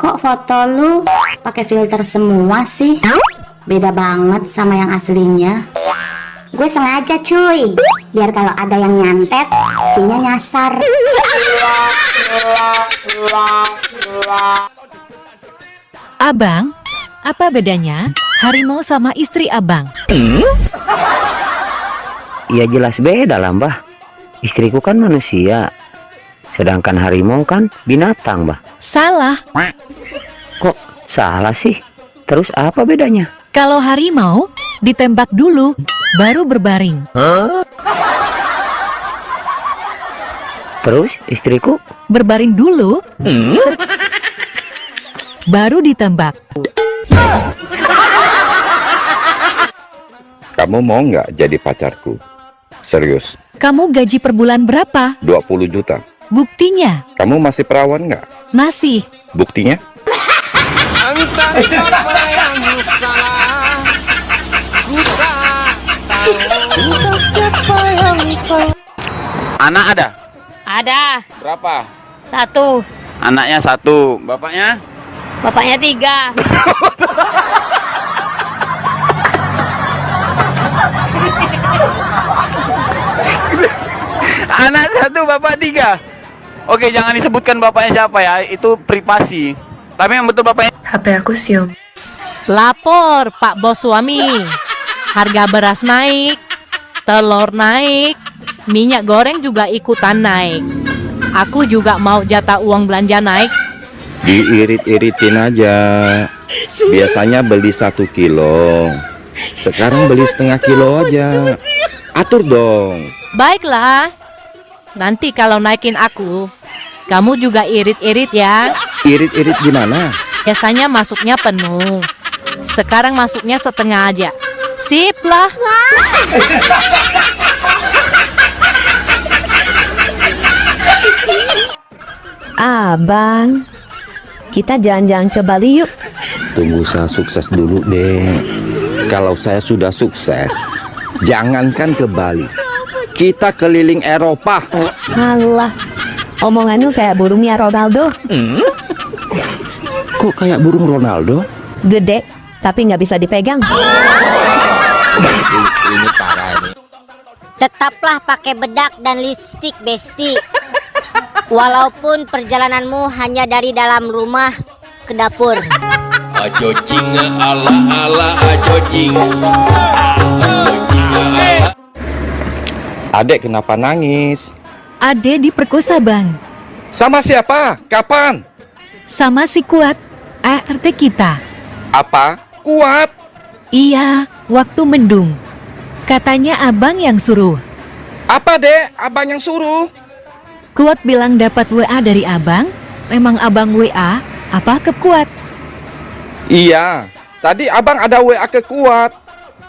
Kok foto lu pakai filter semua sih? Beda banget sama yang aslinya. Gue sengaja cuy, biar kalau ada yang nyantet, cinya nyasar. Abang, apa bedanya harimau sama istri abang? Ya jelas beda lah, Mbah. Istriku kan manusia. Sedangkan harimau kan binatang, Mbah. Salah. Kok salah sih? Terus apa bedanya? Kalau harimau ditembak dulu, baru berbaring. Terus istriku? Berbaring dulu, baru ditembak. Kamu mau nggak jadi pacarku? Serius, Kamu gaji per bulan berapa? 20 juta. Buktinya? Kamu masih perawan nggak? Masih. Buktinya? Anak ada? Ada. Berapa? 1. Anaknya 1, bapaknya? Bapaknya 3. Anak 1, bapak 3. Oke, jangan disebutkan bapaknya siapa ya, itu privasi. Tapi yang betul bapaknya. HP aku sium. Lapor Pak Bos suami. Harga beras naik, telur naik, minyak goreng juga ikutan naik. Aku juga mau jatah uang belanja naik. Diirit-iritin aja. Biasanya beli 1 kilo. Sekarang beli setengah kilo aja. Atur dong. Baiklah. Nanti kalau naikin aku, kamu juga irit-irit ya. Irit-irit gimana? Biasanya masuknya penuh. Sekarang masuknya setengah aja. Sip lah. Abang, kita jalan-jalan ke Bali yuk. Tunggu saya sukses dulu deh. Kalau saya sudah sukses, jangankan ke Bali, kita keliling Eropa. Alah, omonganmu kayak burungnya Ronaldo. Kok kayak burung Ronaldo? Gede, tapi nggak bisa dipegang. Ini parah ini. Tetaplah pakai bedak dan lipstik, Besti. Walaupun perjalananmu hanya dari dalam rumah ke dapur. Ajojing ala ala ajojing. Adek kenapa nangis? Adek diperkosa, Bang. Sama siapa? Kapan? Sama si Kuat, ART kita. Apa? Kuat? Iya, waktu mendung. Katanya abang yang suruh. Apa dek? Abang yang suruh? Kuat bilang dapat WA dari abang. Memang abang WA apa ke Kuat? Iya, tadi abang ada WA ke Kuat.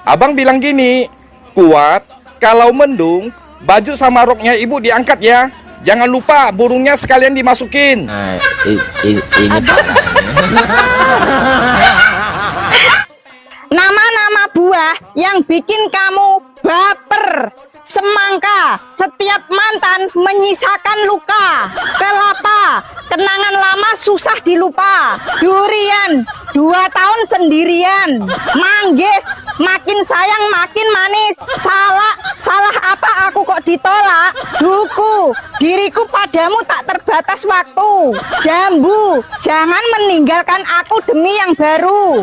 Abang bilang gini, Kuat, kalau mendung, baju sama roknya ibu diangkat ya. Jangan lupa burungnya sekalian dimasukin. Nah, ini Nama-nama buah yang bikin kamu baper. Semangka, setiap mantan menyisakan luka. Kelapa, kenangan lama susah dilupa. Durian, 2 tahun sendirian. Manggis, makin sayang makin manis. Salah apa aku kok ditolak? Duku, diriku padamu tak terbatas waktu. Jambu, jangan meninggalkan aku demi yang baru.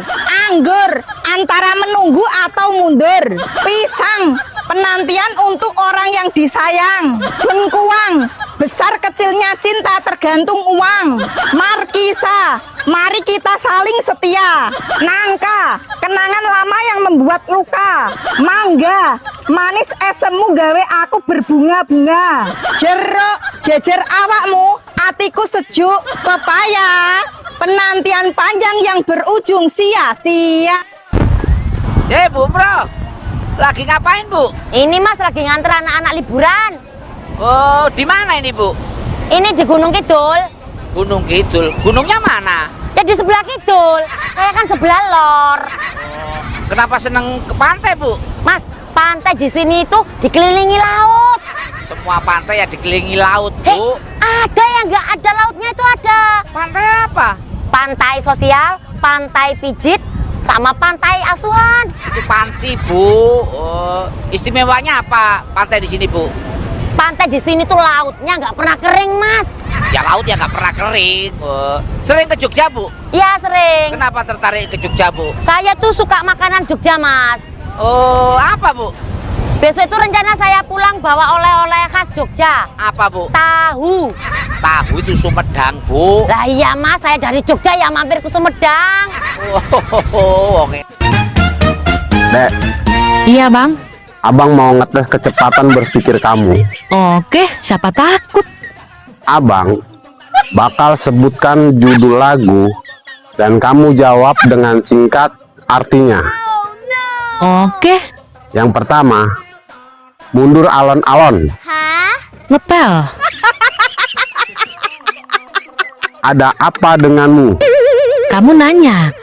Anggur, antara menunggu atau mundur. Pisang, penantian untuk orang yang disayang. Bengkuang, besar kecilnya cinta tergantung uang. Markisa, mari kita saling setia. Nangka, kenangan lama yang membuat luka. Mangga, manis esemmu gawe aku berbunga-bunga. Jeruk, jejer awakmu, hatiku sejuk. Pepaya, penantian panjang yang berujung sia-sia. Bu, bro. Lagi ngapain, Bu? Ini Mas lagi nganter anak-anak liburan. Oh, di mana ini, Bu? Ini di Gunung Kidul. Gunung Kidul. Gunungnya mana? Ya di sebelah Kidul. Saya kan sebelah lor. Kenapa seneng ke pantai, Bu? Mas, pantai di sini itu dikelilingi laut. Semua pantai ya dikelilingi laut, Bu. Ada yang nggak ada lautnya itu ada. Pantai apa? Pantai sosial, pantai pijit, sama pantai asuhan. Itu panti, Bu. Oh, istimewanya apa pantai di sini, Bu? Pantai di sini tuh lautnya nggak pernah kering, Mas. Ya laut ya nggak pernah kering. Oh. Sering ke Jogja, Bu? Iya, sering. Kenapa tertarik ke Jogja, Bu? Saya tuh suka makanan Jogja, Mas. Oh, apa, Bu? Besok itu rencana saya pulang bawa oleh-oleh khas Jogja. Apa, Bu? Tahu. Tahu itu Sumedang, Bu. Lah iya Mas, saya dari Jogja ya mampir ke Sumedang. Dek, Iya bang. abang mau ngetes kecepatan berpikir kamu. Oke, siapa takut? Abang bakal sebutkan judul lagu dan kamu jawab dengan singkat artinya. Oke. Yang pertama, mundur alon-alon. Ngepel. Ada apa denganmu? Kamu nanya.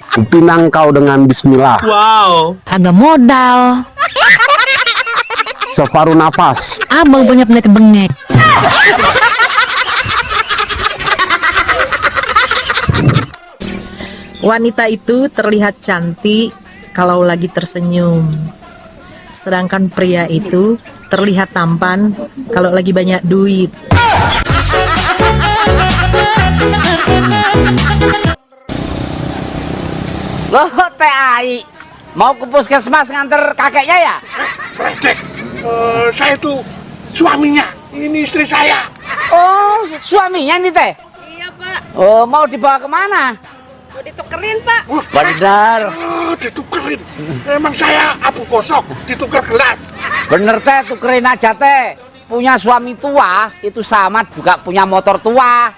Kupinang kau dengan bismillah. Wow. Agak modal. Separuh nafas. Abang punya penyakit bengek. Wanita itu terlihat cantik kalau lagi tersenyum. Sedangkan pria itu terlihat tampan kalau lagi banyak duit. Loh, Teh Ai, mau ke puskesmas nganter kakeknya ya? Dek, saya itu suaminya. Ini istri saya. Oh, suaminya nih Teh? Iya Pak, Oh, mau dibawa kemana? mau ditukerin Pak. Bener. Oh, ditukerin. Emang saya abu kosong, ditukar gelas. Bener Teh, tukerin aja Teh. Punya suami tua itu sama juga punya motor tua.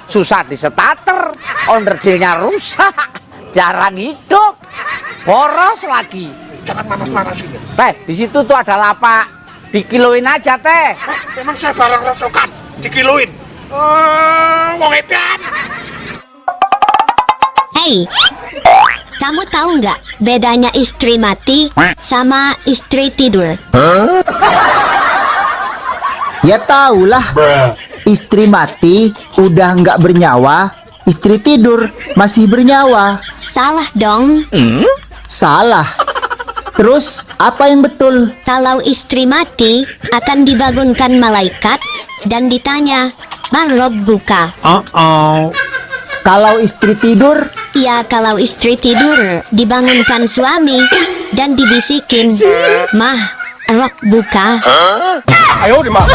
Susah disetater, onderdilnya rusak, jarang hidup, boros lagi. Jangan manas-manas ini. Teh, di situ tuh ada lapak, dikiloin aja Teh. Emang saya barang rosokan, dikiloin. Wong edan. Hei, kamu tahu nggak bedanya istri mati sama istri tidur? Ya tahulah. Istri mati udah nggak bernyawa, istri tidur masih bernyawa. Salah dong. Salah. Terus apa yang betul? Kalau istri mati akan dibangunkan malaikat dan ditanya, "Man Rabbuka?" Kalau istri tidur? Ya kalau istri tidur dibangunkan suami dan dibisikin, "Mah Rabbuka." Ayo di mana?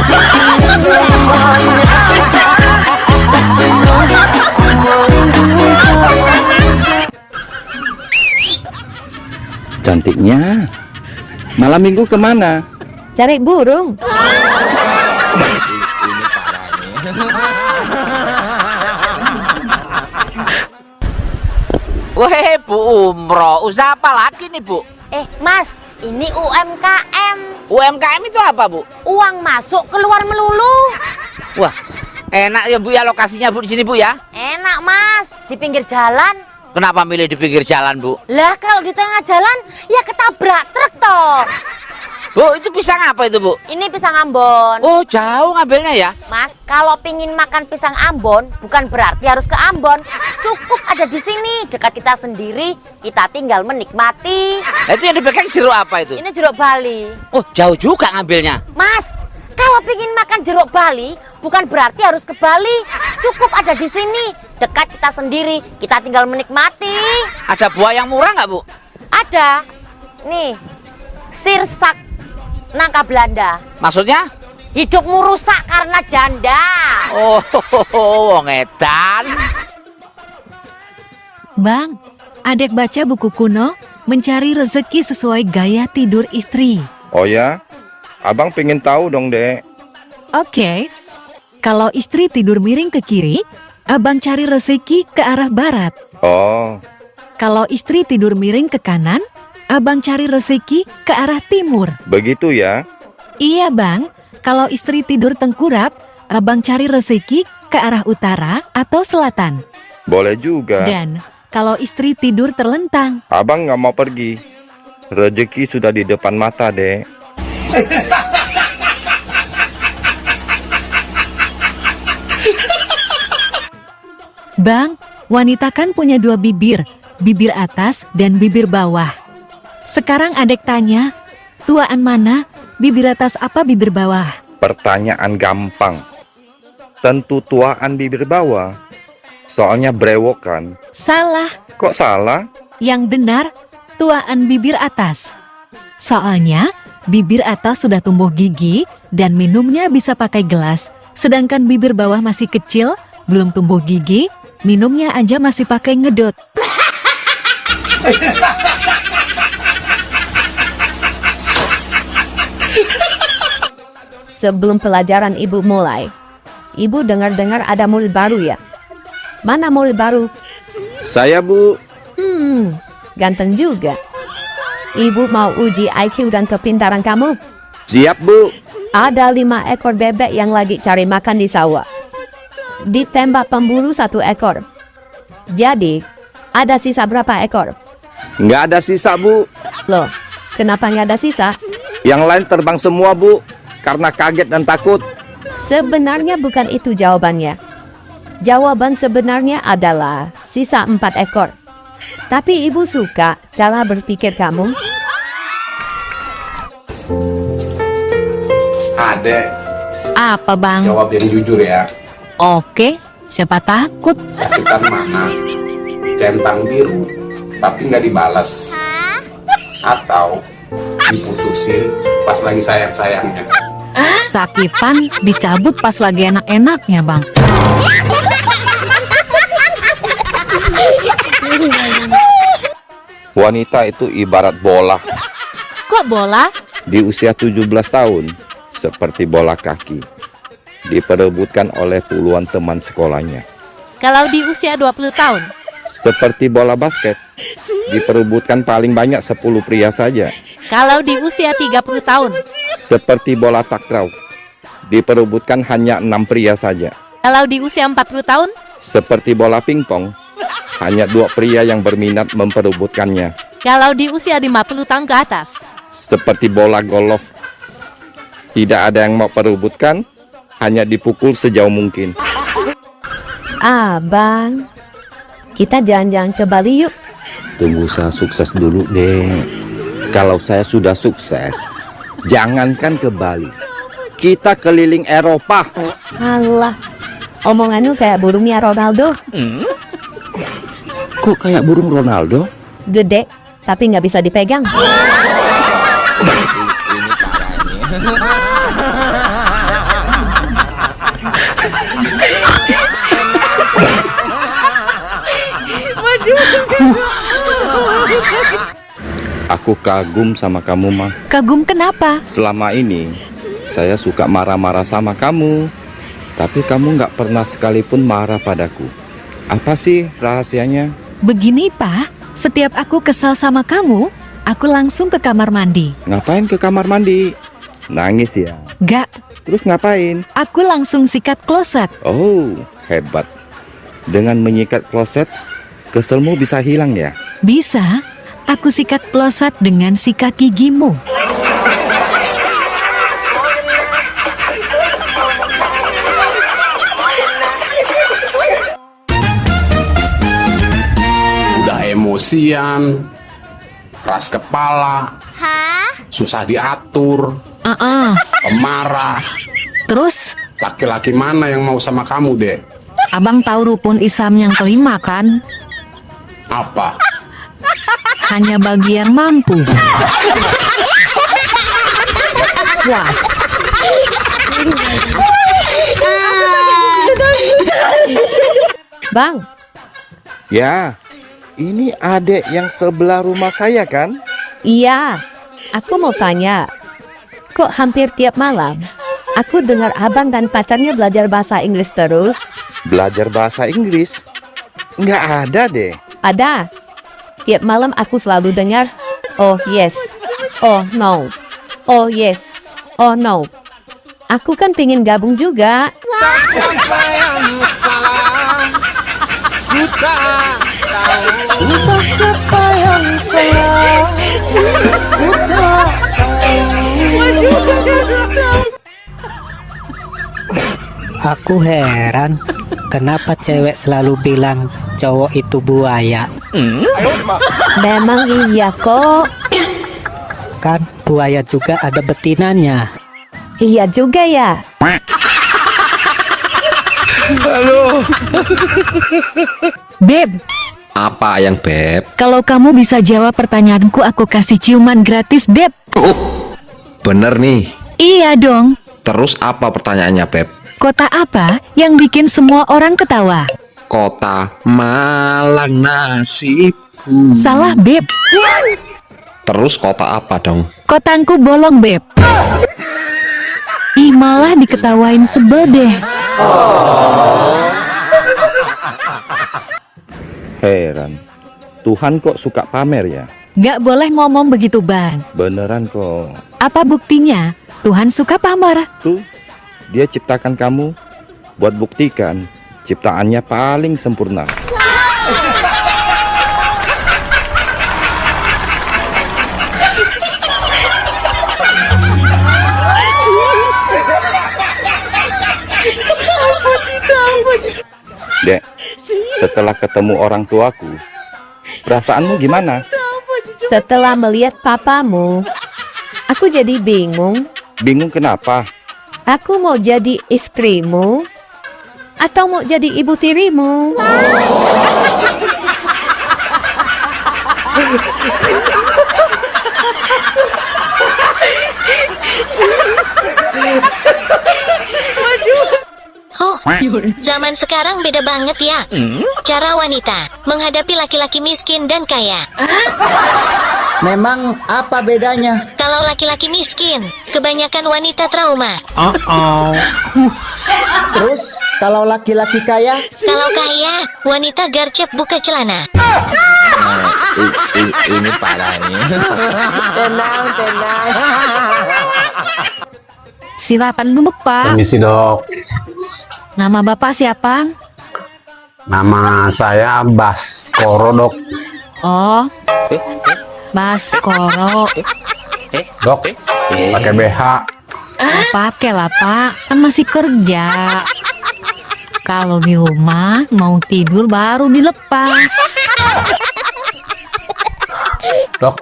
Cantiknya. Malam minggu kemana? Cari burung. Weh, Bu Umroh, usaha apa lagi nih Bu? Mas, ini UMKM. UMKM itu apa Bu? Uang masuk keluar melulu. Wah, enak ya Bu ya lokasinya Bu di sini Bu ya? Enak Mas, di pinggir jalan. Kenapa milih di pinggir jalan Bu? Lah kalau di tengah jalan ya ketabrak truk toh. Bu, itu pisang apa itu Bu? Ini pisang Ambon. Oh, jauh ngambilnya ya? Mas, kalau pingin makan pisang Ambon bukan berarti harus ke Ambon. Cukup ada di sini, dekat kita sendiri. Kita tinggal menikmati. Nah, itu yang dipegang jeruk apa itu? Ini jeruk Bali. Oh, jauh juga ngambilnya. Mas, kalau pingin makan jeruk Bali bukan berarti harus ke Bali. Cukup ada di sini, dekat kita sendiri. Kita tinggal menikmati. Ada buah yang murah nggak Bu? Ada. Nih, sirsak nangka Belanda. Maksudnya? Hidupmu rusak karena janda. Oh, wong edan. Bang, adek baca buku kuno mencari rezeki sesuai gaya tidur istri. Oh ya? Abang pengen tahu dong, Dek. Oke. Kalau istri tidur miring ke kiri, abang cari rezeki ke arah barat. Oh, Kalau istri tidur miring ke kanan, abang cari rezeki ke arah timur. begitu ya? Iya bang, kalau istri tidur tengkurap, abang cari rezeki ke arah utara atau selatan. Boleh juga. Dan kalau istri tidur terlentang, Abang nggak mau pergi. Rezeki sudah di depan mata, Dek. bang, wanita kan punya dua bibir, bibir atas dan bibir bawah. Sekarang adek tanya, tuaan mana, bibir atas apa bibir bawah? Pertanyaan gampang. Tentu tuaan bibir bawah. Soalnya brewokan. Salah. Kok salah? Yang benar, tuaan bibir atas. Soalnya, bibir atas sudah tumbuh gigi dan minumnya bisa pakai gelas, sedangkan bibir bawah masih kecil, belum tumbuh gigi, minumnya aja masih pakai ngedot. Sebelum pelajaran ibu mulai, ibu dengar-dengar ada murid baru ya? Mana murid baru? Saya, Bu. Ganteng juga. Ibu mau uji IQ dan kepintaran kamu. Siap, Bu. Ada 5 ekor bebek yang lagi cari makan di sawah. Ditembak pemburu 1 ekor. Jadi, ada sisa berapa ekor? Nggak ada sisa, Bu. Loh, kenapa nggak ada sisa? Yang lain terbang semua, Bu. Karena kaget dan takut. Sebenarnya bukan itu jawabannya. Jawaban sebenarnya adalah sisa 4 ekor. Tapi ibu suka cara berpikir kamu. Adek, Apa bang? jawab yang jujur ya. Oke, siapa takut? Sakitan mana? Centang biru, tapi nggak dibalas. Atau diputusin pas lagi sayang-sayangnya. Sakitan dicabut pas lagi enak-enaknya bang. Wanita itu ibarat bola. Kok bola? Di usia 17 tahun, seperti bola kaki, diperebutkan oleh puluhan teman sekolahnya. Kalau di usia 20 tahun? Seperti bola basket, diperebutkan paling banyak 10 pria saja. Kalau di usia 30 tahun? Seperti bola takraw, diperebutkan hanya 6 pria saja. Kalau di usia 40 tahun? Seperti bola pingpong, hanya 2 pria yang berminat memperebutkannya. Kalau di usia 50 tahun ke atas? Seperti bola golf, tidak ada yang mau perebutkan, hanya dipukul sejauh mungkin. Bang, kita jalan-jalan ke Bali yuk. Tunggu saya sukses dulu deh. Kalau saya sudah sukses, jangankan ke Bali, kita keliling Eropa. Alah, omonganmu kayak burungnya Ronaldo. Kok kayak burung Ronaldo? Gede, tapi nggak bisa dipegang. Aku kagum sama kamu, Ma. Kagum kenapa? Selama ini, saya suka marah-marah sama kamu. Tapi kamu nggak pernah sekalipun marah padaku. Apa sih rahasianya? Begini Pak, setiap aku kesal sama kamu, aku langsung ke kamar mandi. Ngapain ke kamar mandi? Nangis ya? Gak. Terus ngapain? Aku langsung sikat kloset. Oh, hebat. Dengan menyikat kloset, keselmu bisa hilang ya? Bisa. Aku sikat kloset dengan sikat gigimu. Udah emosian, keras kepala, susah diatur, pemarah. Terus? Laki-laki mana yang mau sama kamu, Dek? Abang tahu rukun Islam yang kelima kan? Apa? Hanya bagi yang mampu. Puas. Bang. Ya, ini adek yang sebelah rumah saya kan? Iya, aku mau tanya. Kok hampir tiap malam aku dengar abang dan pacarnya belajar bahasa Inggris terus? Belajar bahasa Inggris? Nggak ada deh. Ada. Tiap malam aku selalu dengar, oh yes, oh no, oh yes, oh no. Aku kan pengen gabung juga. Aku heran, kenapa cewek selalu bilang cowok itu buaya? Memang iya kok. Kan buaya juga ada betinanya. Iya juga ya. Halo. Beb. Apa yang Beb? Kalau kamu bisa jawab pertanyaanku, aku kasih ciuman gratis, Beb. Bener nih. Iya dong. Terus apa pertanyaannya, Beb? Kota apa yang bikin semua orang ketawa? Kota Malang nasibku. Salah, Beb. Terus kota apa dong? Kotangku bolong, Beb. Ih, malah diketawain, sebel deh. Heran, Tuhan kok suka pamer ya? Gak boleh ngomong begitu, Bang. Beneran kok. Apa buktinya? Tuhan suka pamer. Tuh, dia ciptakan kamu buat buktikan ciptaannya paling sempurna. Dek, setelah ketemu orang tuaku, perasaanmu gimana? Setelah melihat papamu, aku jadi bingung. Bingung kenapa? Aku mau jadi istrimu atau mau jadi ibu tirimu? Oh, zaman sekarang beda banget ya. Cara wanita menghadapi laki-laki miskin dan kaya. Memang apa bedanya? Kalau laki-laki miskin, kebanyakan wanita trauma. Terus kalau laki-laki kaya? Kalau kaya, wanita garcep buka celana. Ini parahnya. Tenang. Silakan duduk, Pak. Permisi, Dok. Nama Bapak siapa? Nama saya Baskoro, Dok. Oh, Baskoro. Dok, pakai BH. Oh, pakai lah, Pak. Kan masih kerja. Kalau di rumah mau tidur baru dilepas. Dok,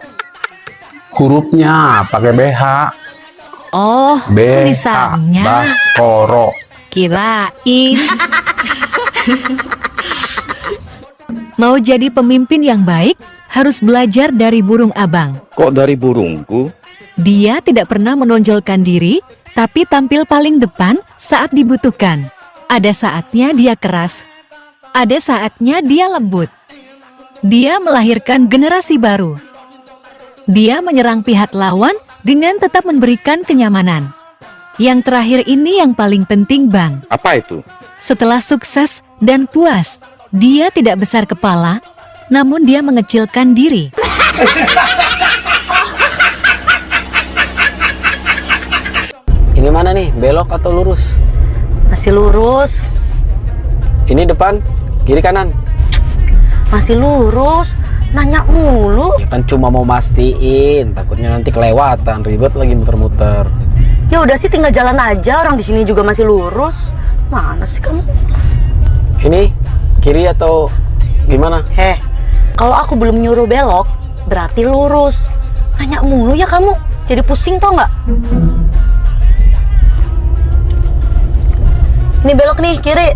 hurufnya pakai BH. Oh, BH, tulisannya. Baskoro. Kirain. Mau jadi pemimpin yang baik, harus belajar dari burung abang. Kok dari burungku? Dia tidak pernah menonjolkan diri, tapi tampil paling depan saat dibutuhkan. Ada saatnya dia keras, ada saatnya dia lembut. Dia melahirkan generasi baru. Dia menyerang pihak lawan dengan tetap memberikan kenyamanan. Yang terakhir ini yang paling penting, Bang. Apa itu? Setelah sukses dan puas, dia tidak besar kepala, namun dia mengecilkan diri. Ini mana nih, belok atau lurus? Masih lurus. Ini depan, kiri kanan. Masih lurus. Nanya mulu. Ya kan cuma mau mastiin, takutnya nanti kelewatan, ribet lagi muter-muter. Ya udah sih, tinggal jalan aja, orang di sini juga masih lurus. Mana sih kamu? Ini kiri atau gimana? Kalau aku belum nyuruh belok, berarti lurus. Nanya mulu ya kamu, jadi pusing tau nggak? Ini belok nih, kiri.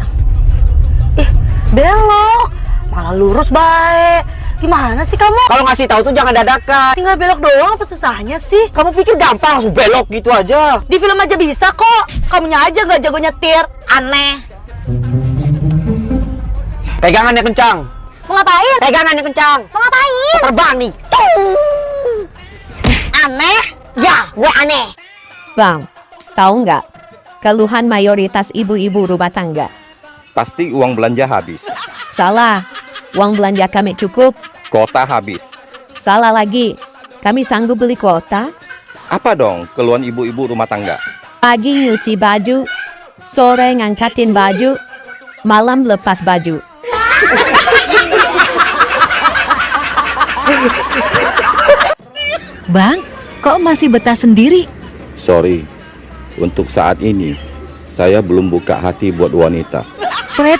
Ih, belok. Malah lurus baik. Gimana sih kamu? Kalau ngasih tahu tuh jangan dadakan. Tinggal belok doang, apa susahnya sih? Kamu pikir gampang langsung belok gitu aja? Di film aja bisa kok. Kamunya aja nggak jago nyetir. Aneh. Pegangannya kencang. Mau ngapain? Pegangannya kencang. Mau ngapain? Terbang nih. Aneh? Ya, gue aneh. Bang, tahu nggak keluhan mayoritas ibu-ibu rumah tangga? Pasti uang belanja habis. Salah, uang belanja kami cukup. Kuota habis. Salah lagi, kami sanggup beli kuota. Apa dong keluhan ibu-ibu rumah tangga? Pagi nyuci baju, sore ngangkatin baju, malam lepas baju. Bang, kok masih betah sendiri? Sorry, untuk saat ini saya belum buka hati buat wanita. Fred,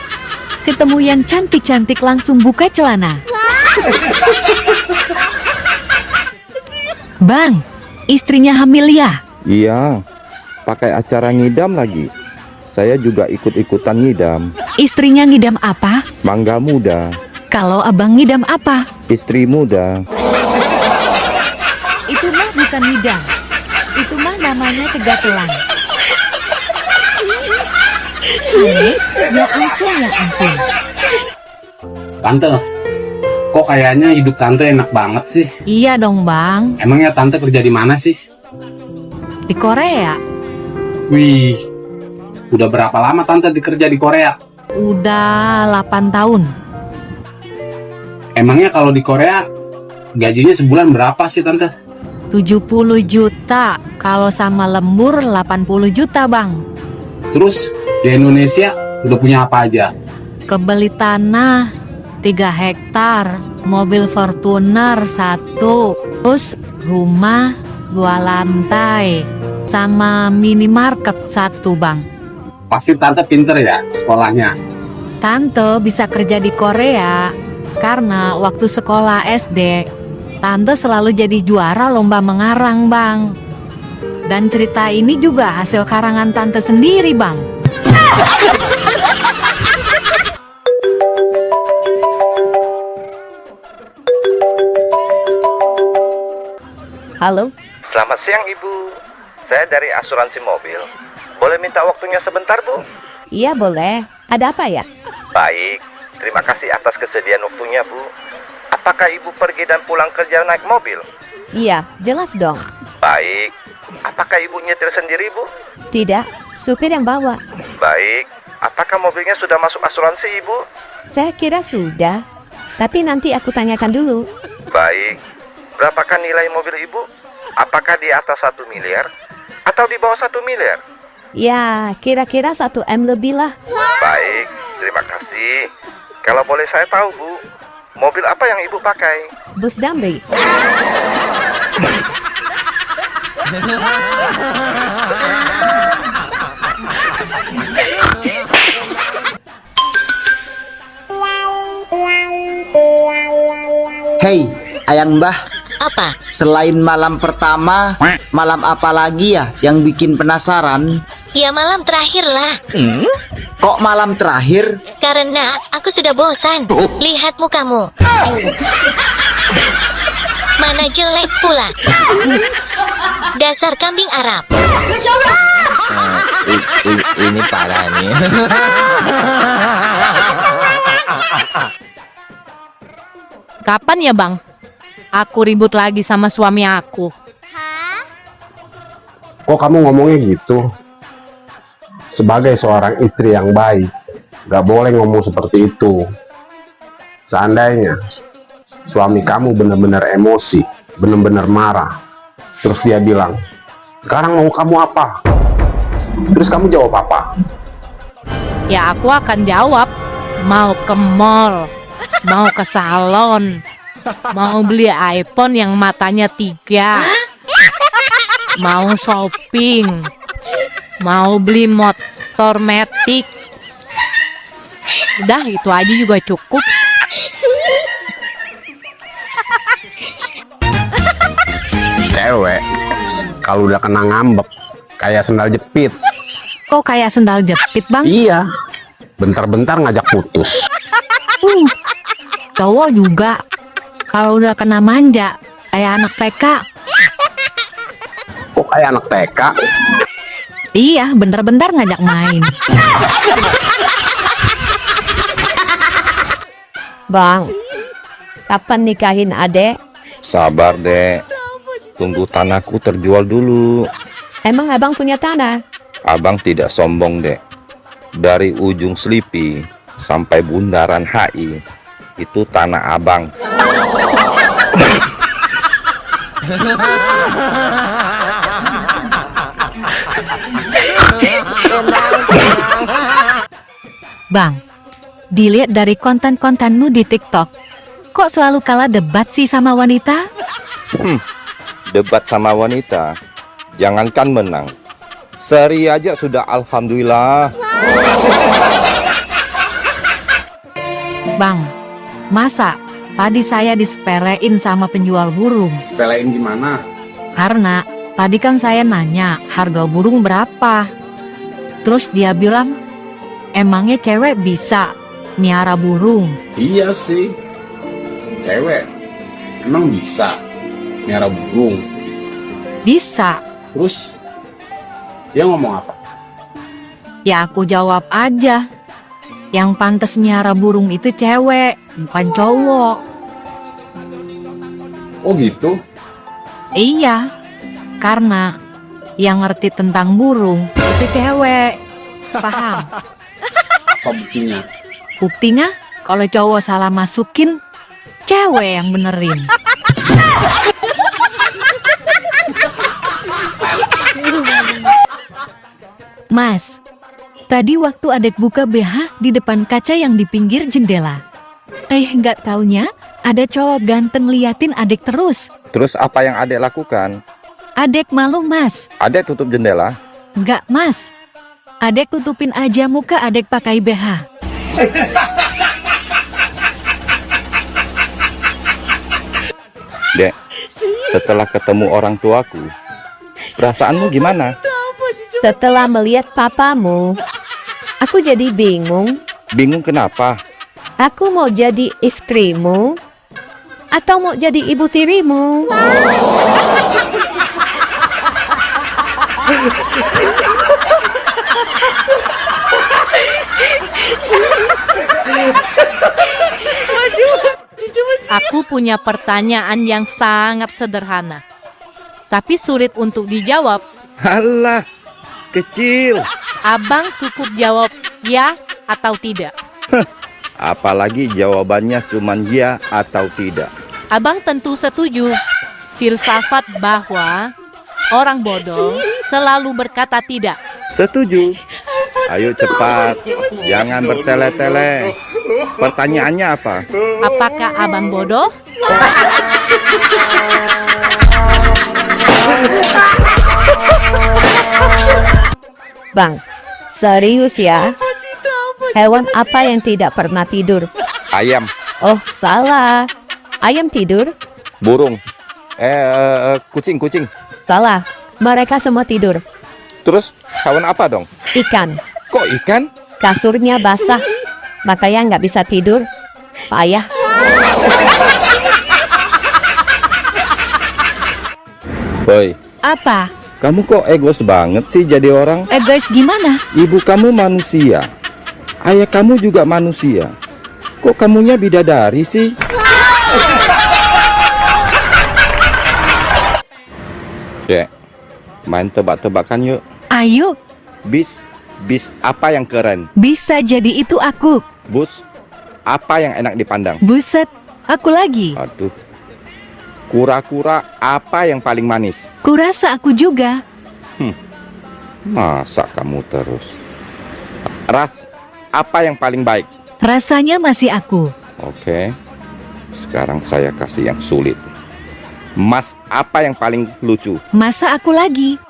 ketemu yang cantik-cantik langsung buka celana. Bang, istrinya hamil ya? Iya, pakai acara ngidam lagi. Saya juga ikut-ikutan ngidam. Istrinya ngidam apa? Mangga muda. Kalau abang ngidam apa? Istri muda. Itu mah bukan ngidam. Itu mah namanya kegatelan. Aneh? Ya ampun, ya ampun. Tante, kok kayaknya hidup tante enak banget sih? Iya dong, Bang. Emangnya tante kerja di mana sih? Di Korea. Wih, udah berapa lama tante kerja di Korea? Udah 8 tahun. Emangnya kalau di Korea gajinya sebulan berapa sih tante? 70 juta. Kalau sama lembur 80 juta, Bang. Terus di Indonesia udah punya apa aja? Kebeli tanah 3 hektar, mobil Fortuner 1, terus rumah 2 lantai, sama minimarket 1, Bang. Pasti tante pinter ya sekolahnya. Tante bisa kerja di Korea karena waktu sekolah SD, Tante selalu jadi juara lomba mengarang, Bang. Dan cerita ini juga hasil karangan Tante sendiri, Bang. Halo? Selamat siang Ibu. Saya dari asuransi mobil. Boleh minta waktunya sebentar, Bu? Iya boleh. Ada apa ya? Baik, terima kasih atas kesediaan waktunya, Bu. Apakah Ibu pergi dan pulang kerja naik mobil? Iya, jelas dong. Baik. Apakah Ibu nyetir sendiri, Bu? Tidak, supir yang bawa. Baik. Apakah mobilnya sudah masuk asuransi, Ibu? Saya kira sudah, tapi nanti aku tanyakan dulu. Baik. Berapakah nilai mobil Ibu? Apakah di atas 1 miliar atau di bawah 1 miliar? Ya, kira-kira 1 M lebih lah. Baik, terima kasih. Kalau boleh saya tahu, Bu, mobil apa yang Ibu pakai? Bus Damri. Hei, Ayang Mbah. Apa? Selain malam pertama, malam apa lagi ya yang bikin penasaran? Ya malam terakhir lah. Kok malam terakhir? Karena aku sudah bosan. Lihat mukamu. Mana jelek pula. Dasar kambing Arab. Ini parah nih. Kapan ya, Bang? Aku ribut lagi sama suami aku. Kok kamu ngomongnya gitu? Sebagai seorang istri yang baik, gak boleh ngomong seperti itu. Seandainya suami kamu benar-benar emosi, benar-benar marah, terus dia bilang, sekarang mau kamu apa? Terus kamu jawab apa? Ya aku akan jawab, mau ke mall, mau ke salon, mau beli iPhone yang matanya 3, mau shopping, mau beli motor metik. Udah itu aja juga cukup. Cewek kalau udah kena ngambek kayak sendal jepit. Kok kayak sendal jepit, Bang? Iya, bentar-bentar ngajak putus. Cowok juga kalau udah kena manja kayak anak TK. Kok kayak anak TK? Iya, bentar-bentar ngajak main. Bang, kapan nikahin adek? Sabar, Dek. Tunggu tanahku terjual dulu. Emang abang punya tanah? Abang tidak sombong, Dek. Dari ujung Selipi sampai bundaran HI, itu tanah abang. Bang, dilihat dari konten-kontenmu di TikTok, kok selalu kalah debat sih sama wanita? Debat sama wanita, jangankan menang, seri aja sudah alhamdulillah. Bang, masa tadi saya disepelein sama penjual burung? Sepelein gimana? Karena tadi kan saya nanya harga burung berapa. Terus dia bilang, emangnya cewek bisa miara burung? Iya sih, cewek emang bisa miara burung. Bisa. Terus dia ngomong apa? Ya aku jawab aja. Yang pantas miara burung itu cewek, bukan cowok. Oh gitu? Iya, karena yang ngerti tentang burung itu cewek. Paham? Apa buktinya? Buktinya kalau cowok salah masukin, cewek yang benerin. Mas, tadi waktu adek buka BH di depan kaca yang di pinggir jendela. Nggak taunya ada cowok ganteng liatin adek terus. Terus apa yang adek lakukan? Adek malu, Mas. Adek tutup jendela? Nggak, Mas. Adek tutupin aja muka adek pakai BH. Dek, setelah ketemu orang tuaku, perasaanmu gimana? Setelah melihat papamu, aku jadi bingung. Bingung kenapa? Aku mau jadi istrimu atau mau jadi ibu tirimu? Aku punya pertanyaan yang sangat sederhana, tapi sulit untuk dijawab. Alah, kecil. Abang cukup jawab ya atau tidak. Apalagi jawabannya cuman ya atau tidak. Abang tentu setuju. Filsafat bahwa orang bodoh selalu berkata tidak. Setuju. Ayo cepat, jangan bertele-tele. Pertanyaannya apa? Apakah abang bodoh? Bang, serius ya? Hewan apa yang tidak pernah tidur? Ayam. Oh, salah. Ayam tidur? Burung. Kucing. Salah. Mereka semua tidur. Terus hewan apa dong? Ikan. Kok ikan? Kasurnya basah, makanya nggak bisa tidur. Payah. Boy, Apa? kamu kok egois banget sih jadi orang? Guys, gimana? Ibu kamu manusia, ayah kamu juga manusia. Kok kamunya bidadari sih? Dek, main tebak-tebakan yuk. Ayo, Bis apa yang keren? bisa jadi itu aku. Bus, apa yang enak dipandang? Buset, aku lagi. Aduh. Kura-kura apa yang paling manis? Kurasa aku juga. Masa kamu terus? Ras, apa yang paling baik? Rasanya masih aku. Oke. Sekarang saya kasih yang sulit. Mas, apa yang paling lucu? Masa aku lagi?